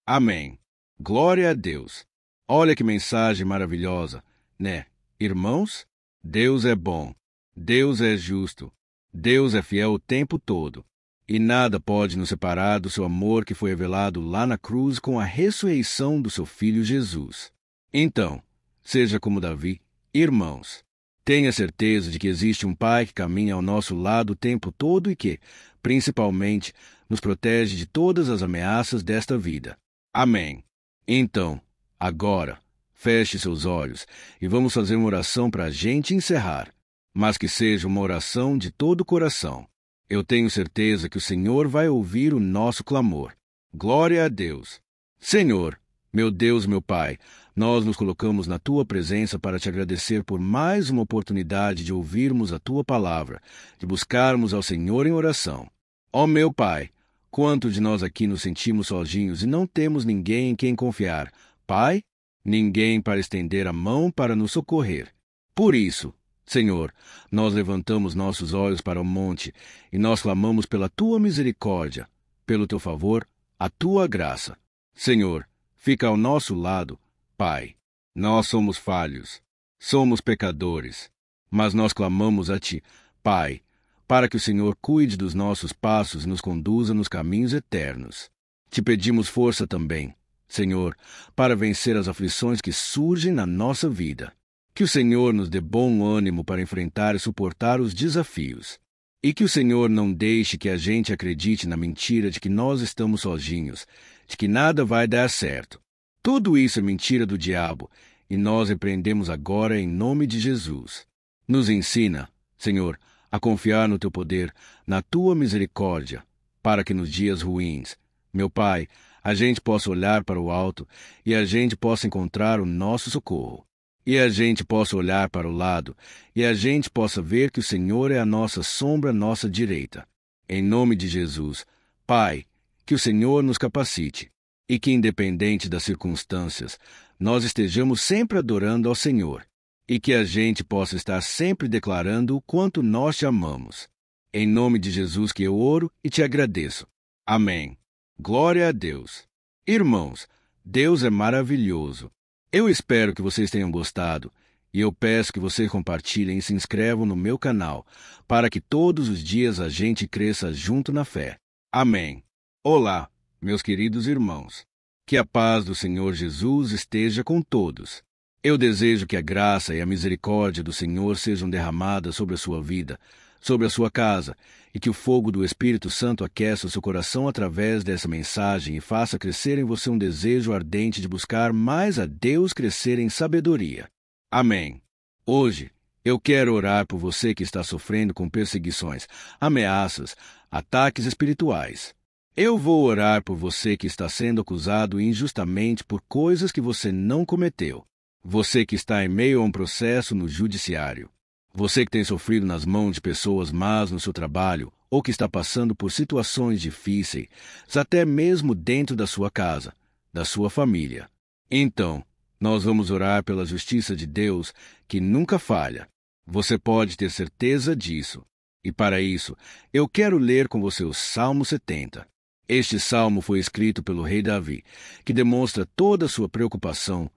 Amém. Glória a Deus. Olha que mensagem maravilhosa, né? Irmãos, Deus é bom, Deus é justo, Deus é fiel o tempo todo. E nada pode nos separar do seu amor que foi revelado lá na cruz com a ressurreição do seu Filho Jesus. Então, seja como Davi, irmãos, tenha certeza de que existe um Pai que caminha ao nosso lado o tempo todo e que, principalmente, nos protege de todas as ameaças desta vida. Amém. Então, agora, feche seus olhos e vamos fazer uma oração para a gente encerrar, mas que seja uma oração de todo o coração. Eu tenho certeza que o Senhor vai ouvir o nosso clamor. Glória a Deus. Senhor, meu Deus, meu Pai, nós nos colocamos na Tua presença para te agradecer por mais uma oportunidade de ouvirmos a Tua palavra, de buscarmos ao Senhor em oração. Ó meu Pai, quanto de nós aqui nos sentimos sozinhos e não temos ninguém em quem confiar? Pai, ninguém para estender a mão para nos socorrer. Por isso, Senhor, nós levantamos nossos olhos para o monte e nós clamamos pela Tua misericórdia, pelo Teu favor, a Tua graça. Senhor, fica ao nosso lado, Pai. Nós somos falhos, somos pecadores, mas nós clamamos a Ti, Pai, para que o Senhor cuide dos nossos passos e nos conduza nos caminhos eternos. Te pedimos força também, Senhor, para vencer as aflições que surgem na nossa vida. Que o Senhor nos dê bom ânimo para enfrentar e suportar os desafios. E que o Senhor não deixe que a gente acredite na mentira de que nós estamos sozinhos, de que nada vai dar certo. Tudo isso é mentira do diabo, e nós repreendemos agora em nome de Jesus. Nos ensina, Senhor, a confiar no Teu poder, na Tua misericórdia, para que nos dias ruins, meu Pai, a gente possa olhar para o alto e a gente possa encontrar o nosso socorro. E a gente possa olhar para o lado e a gente possa ver que o Senhor é a nossa sombra, nossa direita. Em nome de Jesus, Pai, que o Senhor nos capacite e que, independente das circunstâncias, nós estejamos sempre adorando ao Senhor e que a gente possa estar sempre declarando o quanto nós te amamos. Em nome de Jesus que eu oro e te agradeço. Amém. Glória a Deus. Irmãos, Deus é maravilhoso. Eu espero que vocês tenham gostado e eu peço que vocês compartilhem e se inscrevam no meu canal para que todos os dias a gente cresça junto na fé. Amém. Olá, meus queridos irmãos. Que a paz do Senhor Jesus esteja com todos. Eu desejo que a graça e a misericórdia do Senhor sejam derramadas sobre a sua vida, sobre a sua casa, e que o fogo do Espírito Santo aqueça o seu coração através dessa mensagem e faça crescer em você um desejo ardente de buscar mais a Deus, crescer em sabedoria. Amém. Hoje, eu quero orar por você que está sofrendo com perseguições, ameaças, ataques espirituais. Eu vou orar por você que está sendo acusado injustamente por coisas que você não cometeu. Você que está em meio a um processo no judiciário. Você que tem sofrido nas mãos de pessoas más no seu trabalho ou que está passando por situações difíceis, até mesmo dentro da sua casa, da sua família. Então, nós vamos orar pela justiça de Deus, que nunca falha. Você pode ter certeza disso. E para isso, eu quero ler com você o Salmo 70. Este salmo foi escrito pelo rei Davi, que demonstra toda a sua preocupação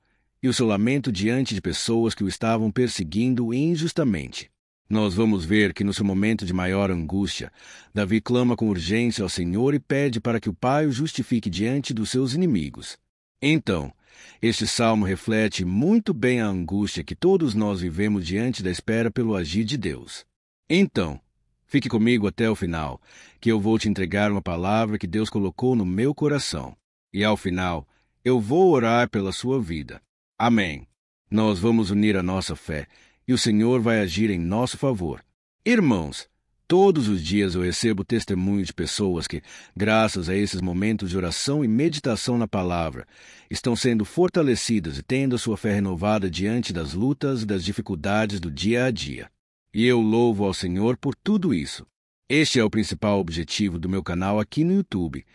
e o seu lamento diante de pessoas que o estavam perseguindo injustamente. Nós vamos ver que no seu momento de maior angústia, Davi clama com urgência ao Senhor e pede para que o Pai o justifique diante dos seus inimigos. Então, este salmo reflete muito bem a angústia que todos nós vivemos diante da espera pelo agir de Deus. Então, fique comigo até o final, que eu vou te entregar uma palavra que Deus colocou no meu coração. E ao final, eu vou orar pela sua vida. Amém. Nós vamos unir a nossa fé e o Senhor vai agir em nosso favor. Irmãos, todos os dias eu recebo testemunho de pessoas que, graças a esses momentos de oração e meditação na palavra, estão sendo fortalecidas e tendo a sua fé renovada diante das lutas e das dificuldades do dia a dia. E eu louvo ao Senhor por tudo isso. Este é o principal objetivo do meu canal aqui no YouTube,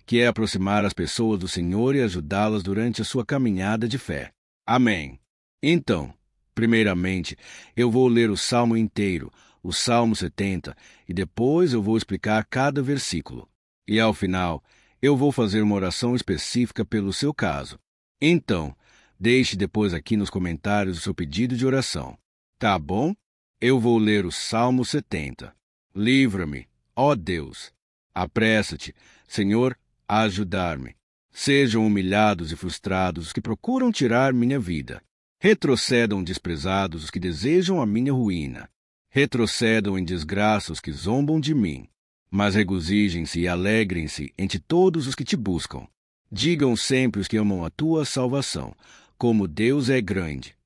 que é aproximar as pessoas do Senhor e ajudá-las durante a sua caminhada de fé. Amém. Então, primeiramente, eu vou ler o Salmo inteiro, o Salmo 70, e depois eu vou explicar cada versículo. E ao final, eu vou fazer uma oração específica pelo seu caso. Então, deixe depois aqui nos comentários o seu pedido de oração. Tá bom? Eu vou ler o Salmo 70. Livra-me, ó Deus. Apressa-te, Senhor, a ajudar-me. Sejam humilhados e frustrados os que procuram tirar minha vida. Retrocedam desprezados os que desejam a minha ruína. Retrocedam em desgraça os que zombam de mim. Mas regozijem-se e alegrem-se entre todos os que te buscam. Digam sempre os que amam a tua salvação, como Deus é grande.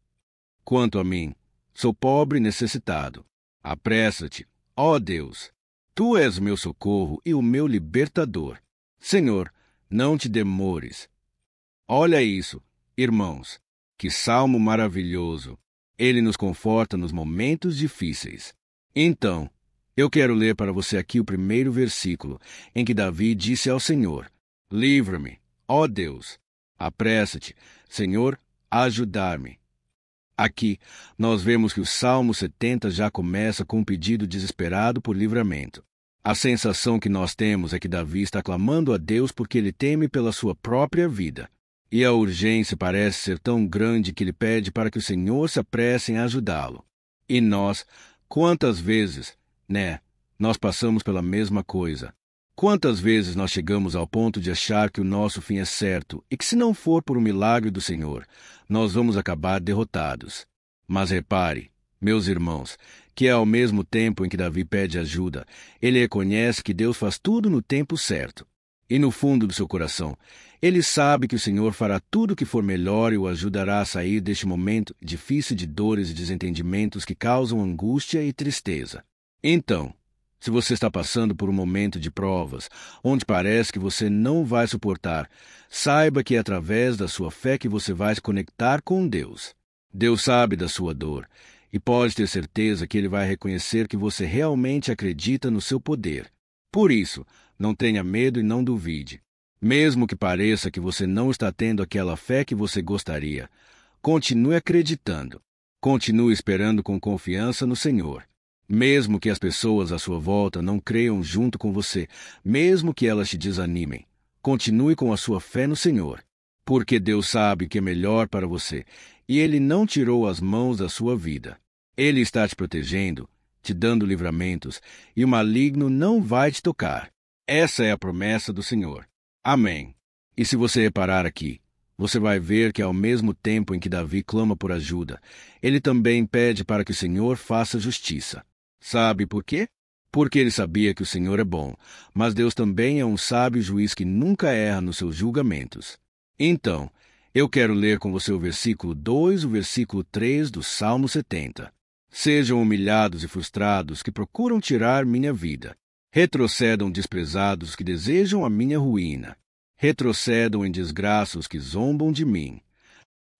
Quanto a mim, sou pobre e necessitado. Apressa-te, ó Deus. Tu és o meu socorro e o meu libertador. Senhor, não te demores. Olha isso, irmãos, que salmo maravilhoso. Ele nos conforta nos momentos difíceis. Então, eu quero ler para você aqui o primeiro versículo, em que Davi disse ao Senhor: Livra-me, ó Deus. Apressa-te, Senhor, a ajudar-me. Aqui, nós vemos que o Salmo 70 já começa com um pedido desesperado por livramento. A sensação que nós temos é que Davi está clamando a Deus porque ele teme pela sua própria vida. E a urgência parece ser tão grande que ele pede para que o Senhor se apresse em ajudá-lo. E nós, quantas vezes, nós passamos pela mesma coisa. Quantas vezes nós chegamos ao ponto de achar que o nosso fim é certo e que se não for por um milagre do Senhor, nós vamos acabar derrotados. Mas repare, Meus irmãos, que ao mesmo tempo em que Davi pede ajuda, ele reconhece que Deus faz tudo no tempo certo. E no fundo do seu coração, ele sabe que o Senhor fará tudo o que for melhor e o ajudará a sair deste momento difícil de dores e desentendimentos que causam angústia e tristeza. Então, se você está passando por um momento de provas, onde parece que você não vai suportar, saiba que é através da sua fé que você vai se conectar com Deus. Deus sabe da sua dor, e pode ter certeza que Ele vai reconhecer que você realmente acredita no seu poder. Por isso, não tenha medo e não duvide. Mesmo que pareça que você não está tendo aquela fé que você gostaria, continue acreditando. Continue esperando com confiança no Senhor. Mesmo que as pessoas à sua volta não creiam junto com você, mesmo que elas te desanimem, continue com a sua fé no Senhor. Porque Deus sabe o que é melhor para você, e Ele não tirou as mãos da sua vida. Ele está te protegendo, te dando livramentos, e o maligno não vai te tocar. Essa é a promessa do Senhor. Amém. E se você reparar aqui, você vai ver que ao mesmo tempo em que Davi clama por ajuda, ele também pede para que o Senhor faça justiça. Sabe por quê? Porque ele sabia que o Senhor é bom, mas Deus também é um sábio juiz que nunca erra nos seus julgamentos. Então, eu quero ler com você o versículo 2 e o versículo 3 do Salmo 70. Sejam humilhados e frustrados que procuram tirar minha vida. Retrocedam desprezados que desejam a minha ruína. Retrocedam em desgraça os que zombam de mim.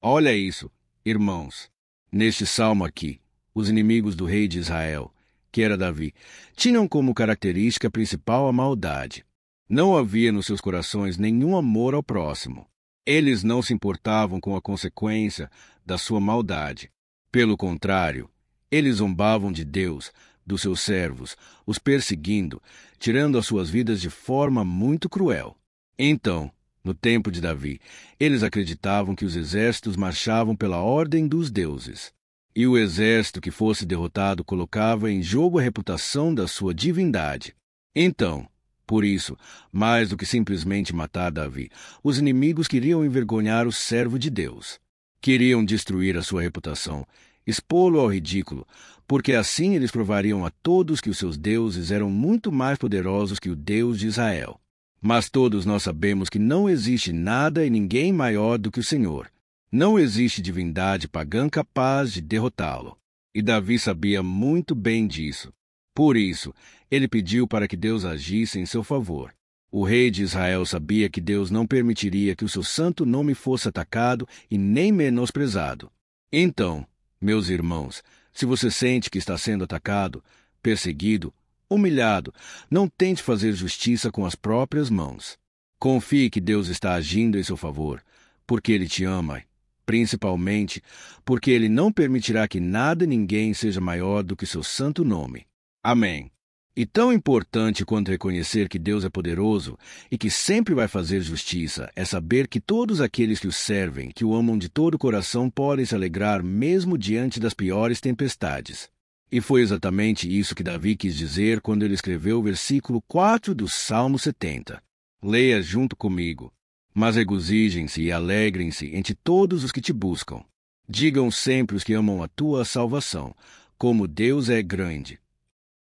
Olha isso, irmãos. Neste salmo aqui, os inimigos do rei de Israel, que era Davi, tinham como característica principal a maldade. Não havia nos seus corações nenhum amor ao próximo. Eles não se importavam com a consequência da sua maldade. Pelo contrário, eles zombavam de Deus, dos seus servos, os perseguindo, tirando as suas vidas de forma muito cruel. Então, no tempo de Davi, eles acreditavam que os exércitos marchavam pela ordem dos deuses. E o exército que fosse derrotado colocava em jogo a reputação da sua divindade. Então, por isso, mais do que simplesmente matar Davi, os inimigos queriam envergonhar o servo de Deus. Queriam destruir a sua reputação, expô-lo ao ridículo, porque assim eles provariam a todos que os seus deuses eram muito mais poderosos que o Deus de Israel. Mas todos nós sabemos que não existe nada e ninguém maior do que o Senhor. Não existe divindade pagã capaz de derrotá-lo. E Davi sabia muito bem disso. Por isso, ele pediu para que Deus agisse em seu favor. O rei de Israel sabia que Deus não permitiria que o seu santo nome fosse atacado e nem menosprezado. Então, meus irmãos, se você sente que está sendo atacado, perseguido, humilhado, não tente fazer justiça com as próprias mãos. Confie que Deus está agindo em seu favor, porque Ele te ama, principalmente porque Ele não permitirá que nada e ninguém seja maior do que seu santo nome. Amém. E tão importante quanto reconhecer que Deus é poderoso e que sempre vai fazer justiça é saber que todos aqueles que o servem, que o amam de todo o coração, podem se alegrar mesmo diante das piores tempestades. E foi exatamente isso que Davi quis dizer quando ele escreveu o versículo 4 do Salmo 70. Leia junto comigo. Mas regozijem-se e alegrem-se entre todos os que te buscam. Digam sempre os que amam a tua salvação, como Deus é grande.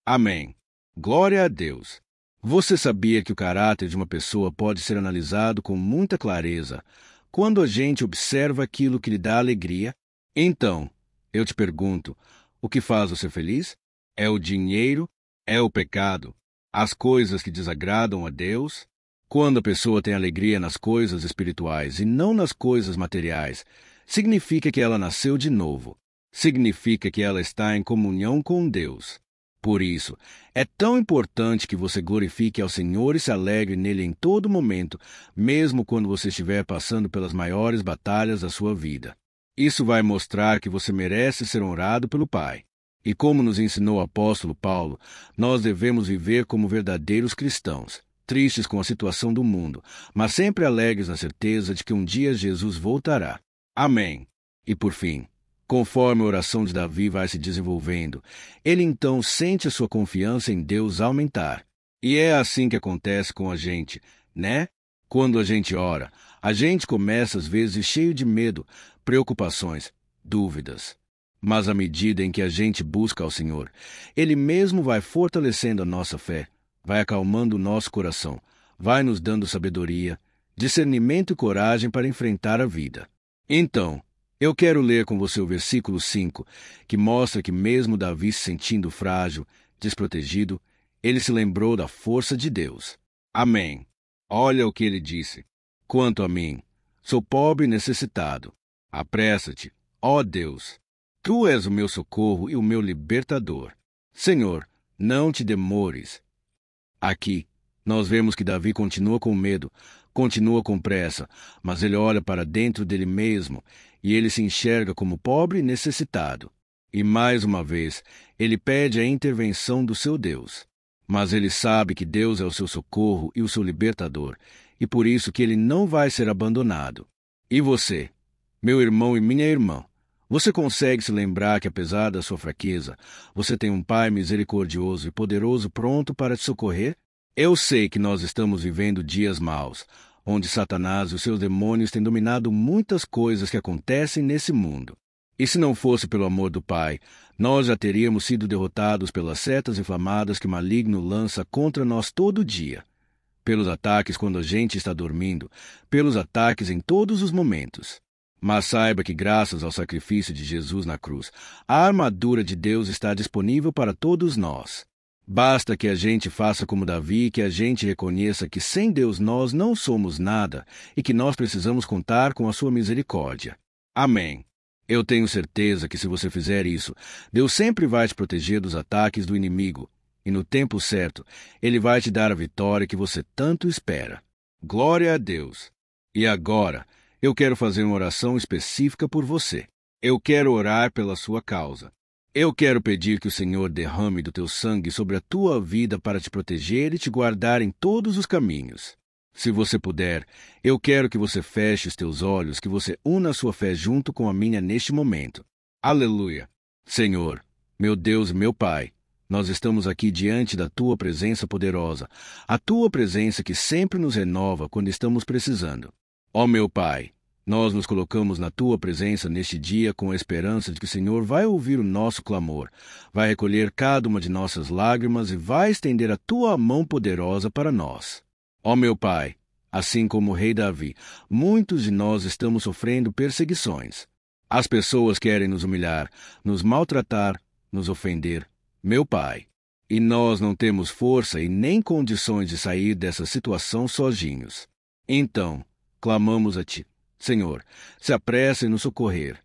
Amém. Glória a Deus. Você sabia que o caráter de uma pessoa pode ser analisado com muita clareza quando a gente observa aquilo que lhe dá alegria? Então, eu te pergunto, o que faz você feliz? É o dinheiro? É o pecado? As coisas que desagradam a Deus? Quando a pessoa tem alegria nas coisas espirituais e não nas coisas materiais, significa que ela nasceu de novo. Significa que ela está em comunhão com Deus. Por isso, é tão importante que você glorifique ao Senhor e se alegre nele em todo momento, mesmo quando você estiver passando pelas maiores batalhas da sua vida. Isso vai mostrar que você merece ser honrado pelo Pai. E como nos ensinou o apóstolo Paulo, nós devemos viver como verdadeiros cristãos, tristes com a situação do mundo, mas sempre alegres na certeza de que um dia Jesus voltará. Amém. E por fim, conforme a oração de Davi vai se desenvolvendo, ele então sente a sua confiança em Deus aumentar. E é assim que acontece com a gente, né? Quando a gente ora, a gente começa às vezes cheio de medo, preocupações, dúvidas. Mas à medida em que a gente busca ao Senhor, Ele mesmo vai fortalecendo a nossa fé, vai acalmando o nosso coração, vai nos dando sabedoria, discernimento e coragem para enfrentar a vida. Então, eu quero ler com você o versículo 5, que mostra que mesmo Davi se sentindo frágil, desprotegido, ele se lembrou da força de Deus. Amém. Olha o que ele disse. Quanto a mim, sou pobre e necessitado. Apressa-te, ó Deus. Tu és o meu socorro e o meu libertador. Senhor, não te demores. Aqui, nós vemos que Davi continua com medo, continua com pressa, mas ele olha para dentro dele mesmo e ele se enxerga como pobre e necessitado. E mais uma vez, ele pede a intervenção do seu Deus. Mas ele sabe que Deus é o seu socorro e o seu libertador, e por isso que ele não vai ser abandonado. E você, meu irmão e minha irmã, você consegue se lembrar que apesar da sua fraqueza, você tem um Pai misericordioso e poderoso pronto para te socorrer? Eu sei que nós estamos vivendo dias maus, onde Satanás e os seus demônios têm dominado muitas coisas que acontecem nesse mundo. E se não fosse pelo amor do Pai, nós já teríamos sido derrotados pelas setas inflamadas que o maligno lança contra nós todo dia. Pelos ataques quando a gente está dormindo, pelos ataques em todos os momentos. Mas saiba que graças ao sacrifício de Jesus na cruz, a armadura de Deus está disponível para todos nós. Basta que a gente faça como Davi e que a gente reconheça que sem Deus nós não somos nada e que nós precisamos contar com a sua misericórdia. Amém. Eu tenho certeza que se você fizer isso, Deus sempre vai te proteger dos ataques do inimigo, e no tempo certo, Ele vai te dar a vitória que você tanto espera. Glória a Deus! E agora, eu quero fazer uma oração específica por você. Eu quero orar pela sua causa. Eu quero pedir que o Senhor derrame do teu sangue sobre a tua vida para te proteger e te guardar em todos os caminhos. Se você puder, eu quero que você feche os teus olhos, que você una a sua fé junto com a minha neste momento. Aleluia! Senhor, meu Deus e meu Pai, nós estamos aqui diante da Tua presença poderosa, a Tua presença que sempre nos renova quando estamos precisando. Ó meu Pai, nós nos colocamos na Tua presença neste dia com a esperança de que o Senhor vai ouvir o nosso clamor, vai recolher cada uma de nossas lágrimas e vai estender a Tua mão poderosa para nós. Ó meu Pai, assim como o rei Davi, muitos de nós estamos sofrendo perseguições. As pessoas querem nos humilhar, nos maltratar, nos ofender. Meu Pai, e nós não temos força e nem condições de sair dessa situação sozinhos. Então, clamamos a Ti. Senhor, se apresse em nos socorrer.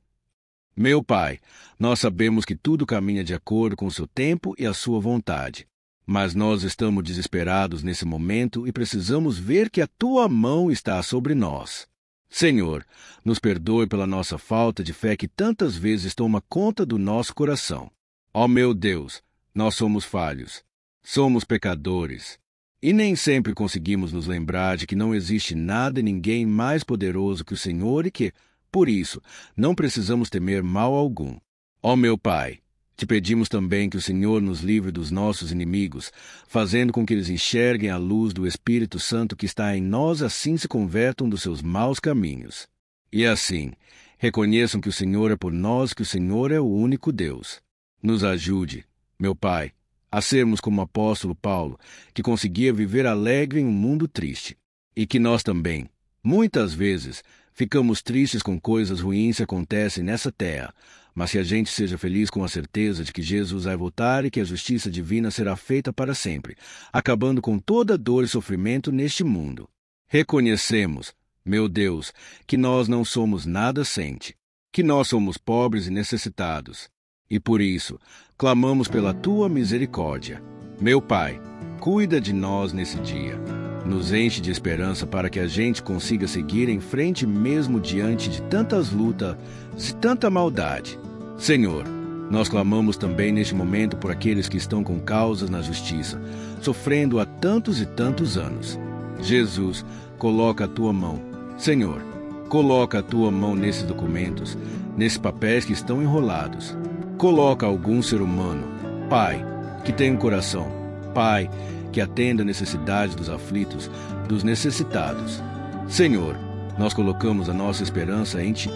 Meu Pai, nós sabemos que tudo caminha de acordo com o seu tempo e a sua vontade. Mas nós estamos desesperados nesse momento e precisamos ver que a Tua mão está sobre nós. Senhor, nos perdoe pela nossa falta de fé que tantas vezes toma conta do nosso coração. Ó meu Deus, nós somos falhos, somos pecadores, e nem sempre conseguimos nos lembrar de que não existe nada e ninguém mais poderoso que o Senhor e que, por isso, não precisamos temer mal algum. Ó meu Pai, te pedimos também que o Senhor nos livre dos nossos inimigos, fazendo com que eles enxerguem a luz do Espírito Santo que está em nós, assim se convertam dos seus maus caminhos. E assim, reconheçam que o Senhor é por nós, que o Senhor é o único Deus. Nos ajude, meu Pai, a sermos como o apóstolo Paulo, que conseguia viver alegre em um mundo triste. E que nós também, muitas vezes, ficamos tristes com coisas ruins que acontecem nessa terra, mas que a gente seja feliz com a certeza de que Jesus vai voltar e que a justiça divina será feita para sempre, acabando com toda dor e sofrimento neste mundo. Reconhecemos, meu Deus, que nós não somos nada sem Ti, que nós somos pobres e necessitados, e por isso clamamos pela Tua misericórdia. Meu Pai, cuida de nós nesse dia. Nos enche de esperança para que a gente consiga seguir em frente mesmo diante de tantas lutas e tanta maldade. Senhor, nós clamamos também neste momento por aqueles que estão com causas na justiça, sofrendo há tantos e tantos anos. Jesus, coloca a Tua mão. Senhor, coloca a Tua mão nesses documentos, nesses papéis que estão enrolados. Coloca algum ser humano, Pai, que tem um coração, Pai, que atenda a necessidade dos aflitos, dos necessitados. Senhor, nós colocamos a nossa esperança em Ti,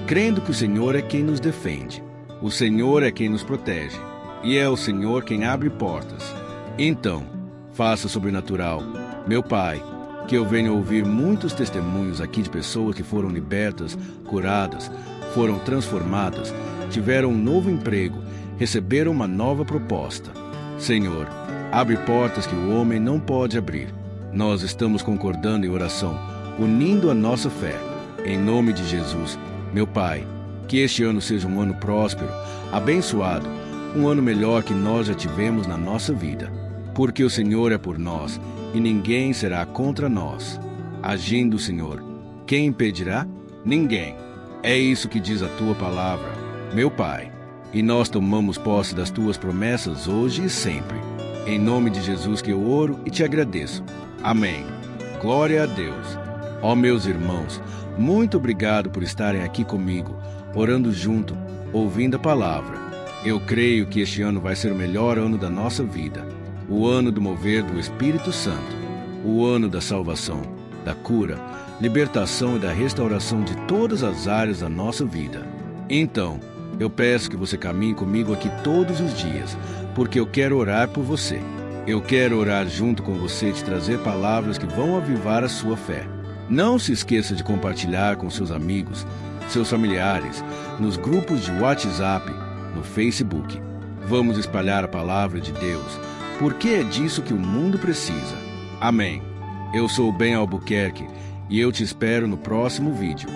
crendo que o Senhor é quem nos defende. O Senhor é quem nos protege, e é o Senhor quem abre portas. Então, faça sobrenatural, meu Pai, que eu venha ouvir muitos testemunhos aqui de pessoas que foram libertas, curadas, foram transformadas, tiveram um novo emprego, receberam uma nova proposta. Senhor, abre portas que o homem não pode abrir. Nós estamos concordando em oração, unindo a nossa fé. Em nome de Jesus, meu Pai, que este ano seja um ano próspero, abençoado, um ano melhor que nós já tivemos na nossa vida. Porque o Senhor é por nós e ninguém será contra nós. Agindo o Senhor, quem impedirá? Ninguém. É isso que diz a tua palavra, meu Pai. E nós tomamos posse das tuas promessas hoje e sempre. Em nome de Jesus que eu oro e te agradeço. Amém. Glória a Deus. Ó meus irmãos, muito obrigado por estarem aqui comigo, orando junto, ouvindo a palavra. Eu creio que este ano vai ser o melhor ano da nossa vida. O ano do mover do Espírito Santo. O ano da salvação, da cura, libertação e da restauração de todas as áreas da nossa vida. Então, eu peço que você caminhe comigo aqui todos os dias, porque eu quero orar por você. Eu quero orar junto com você e te trazer palavras que vão avivar a sua fé. Não se esqueça de compartilhar com seus amigos, seus familiares, nos grupos de WhatsApp, no Facebook. Vamos espalhar a palavra de Deus, porque é disso que o mundo precisa. Amém. Eu sou o Ben Albuquerque e eu te espero no próximo vídeo.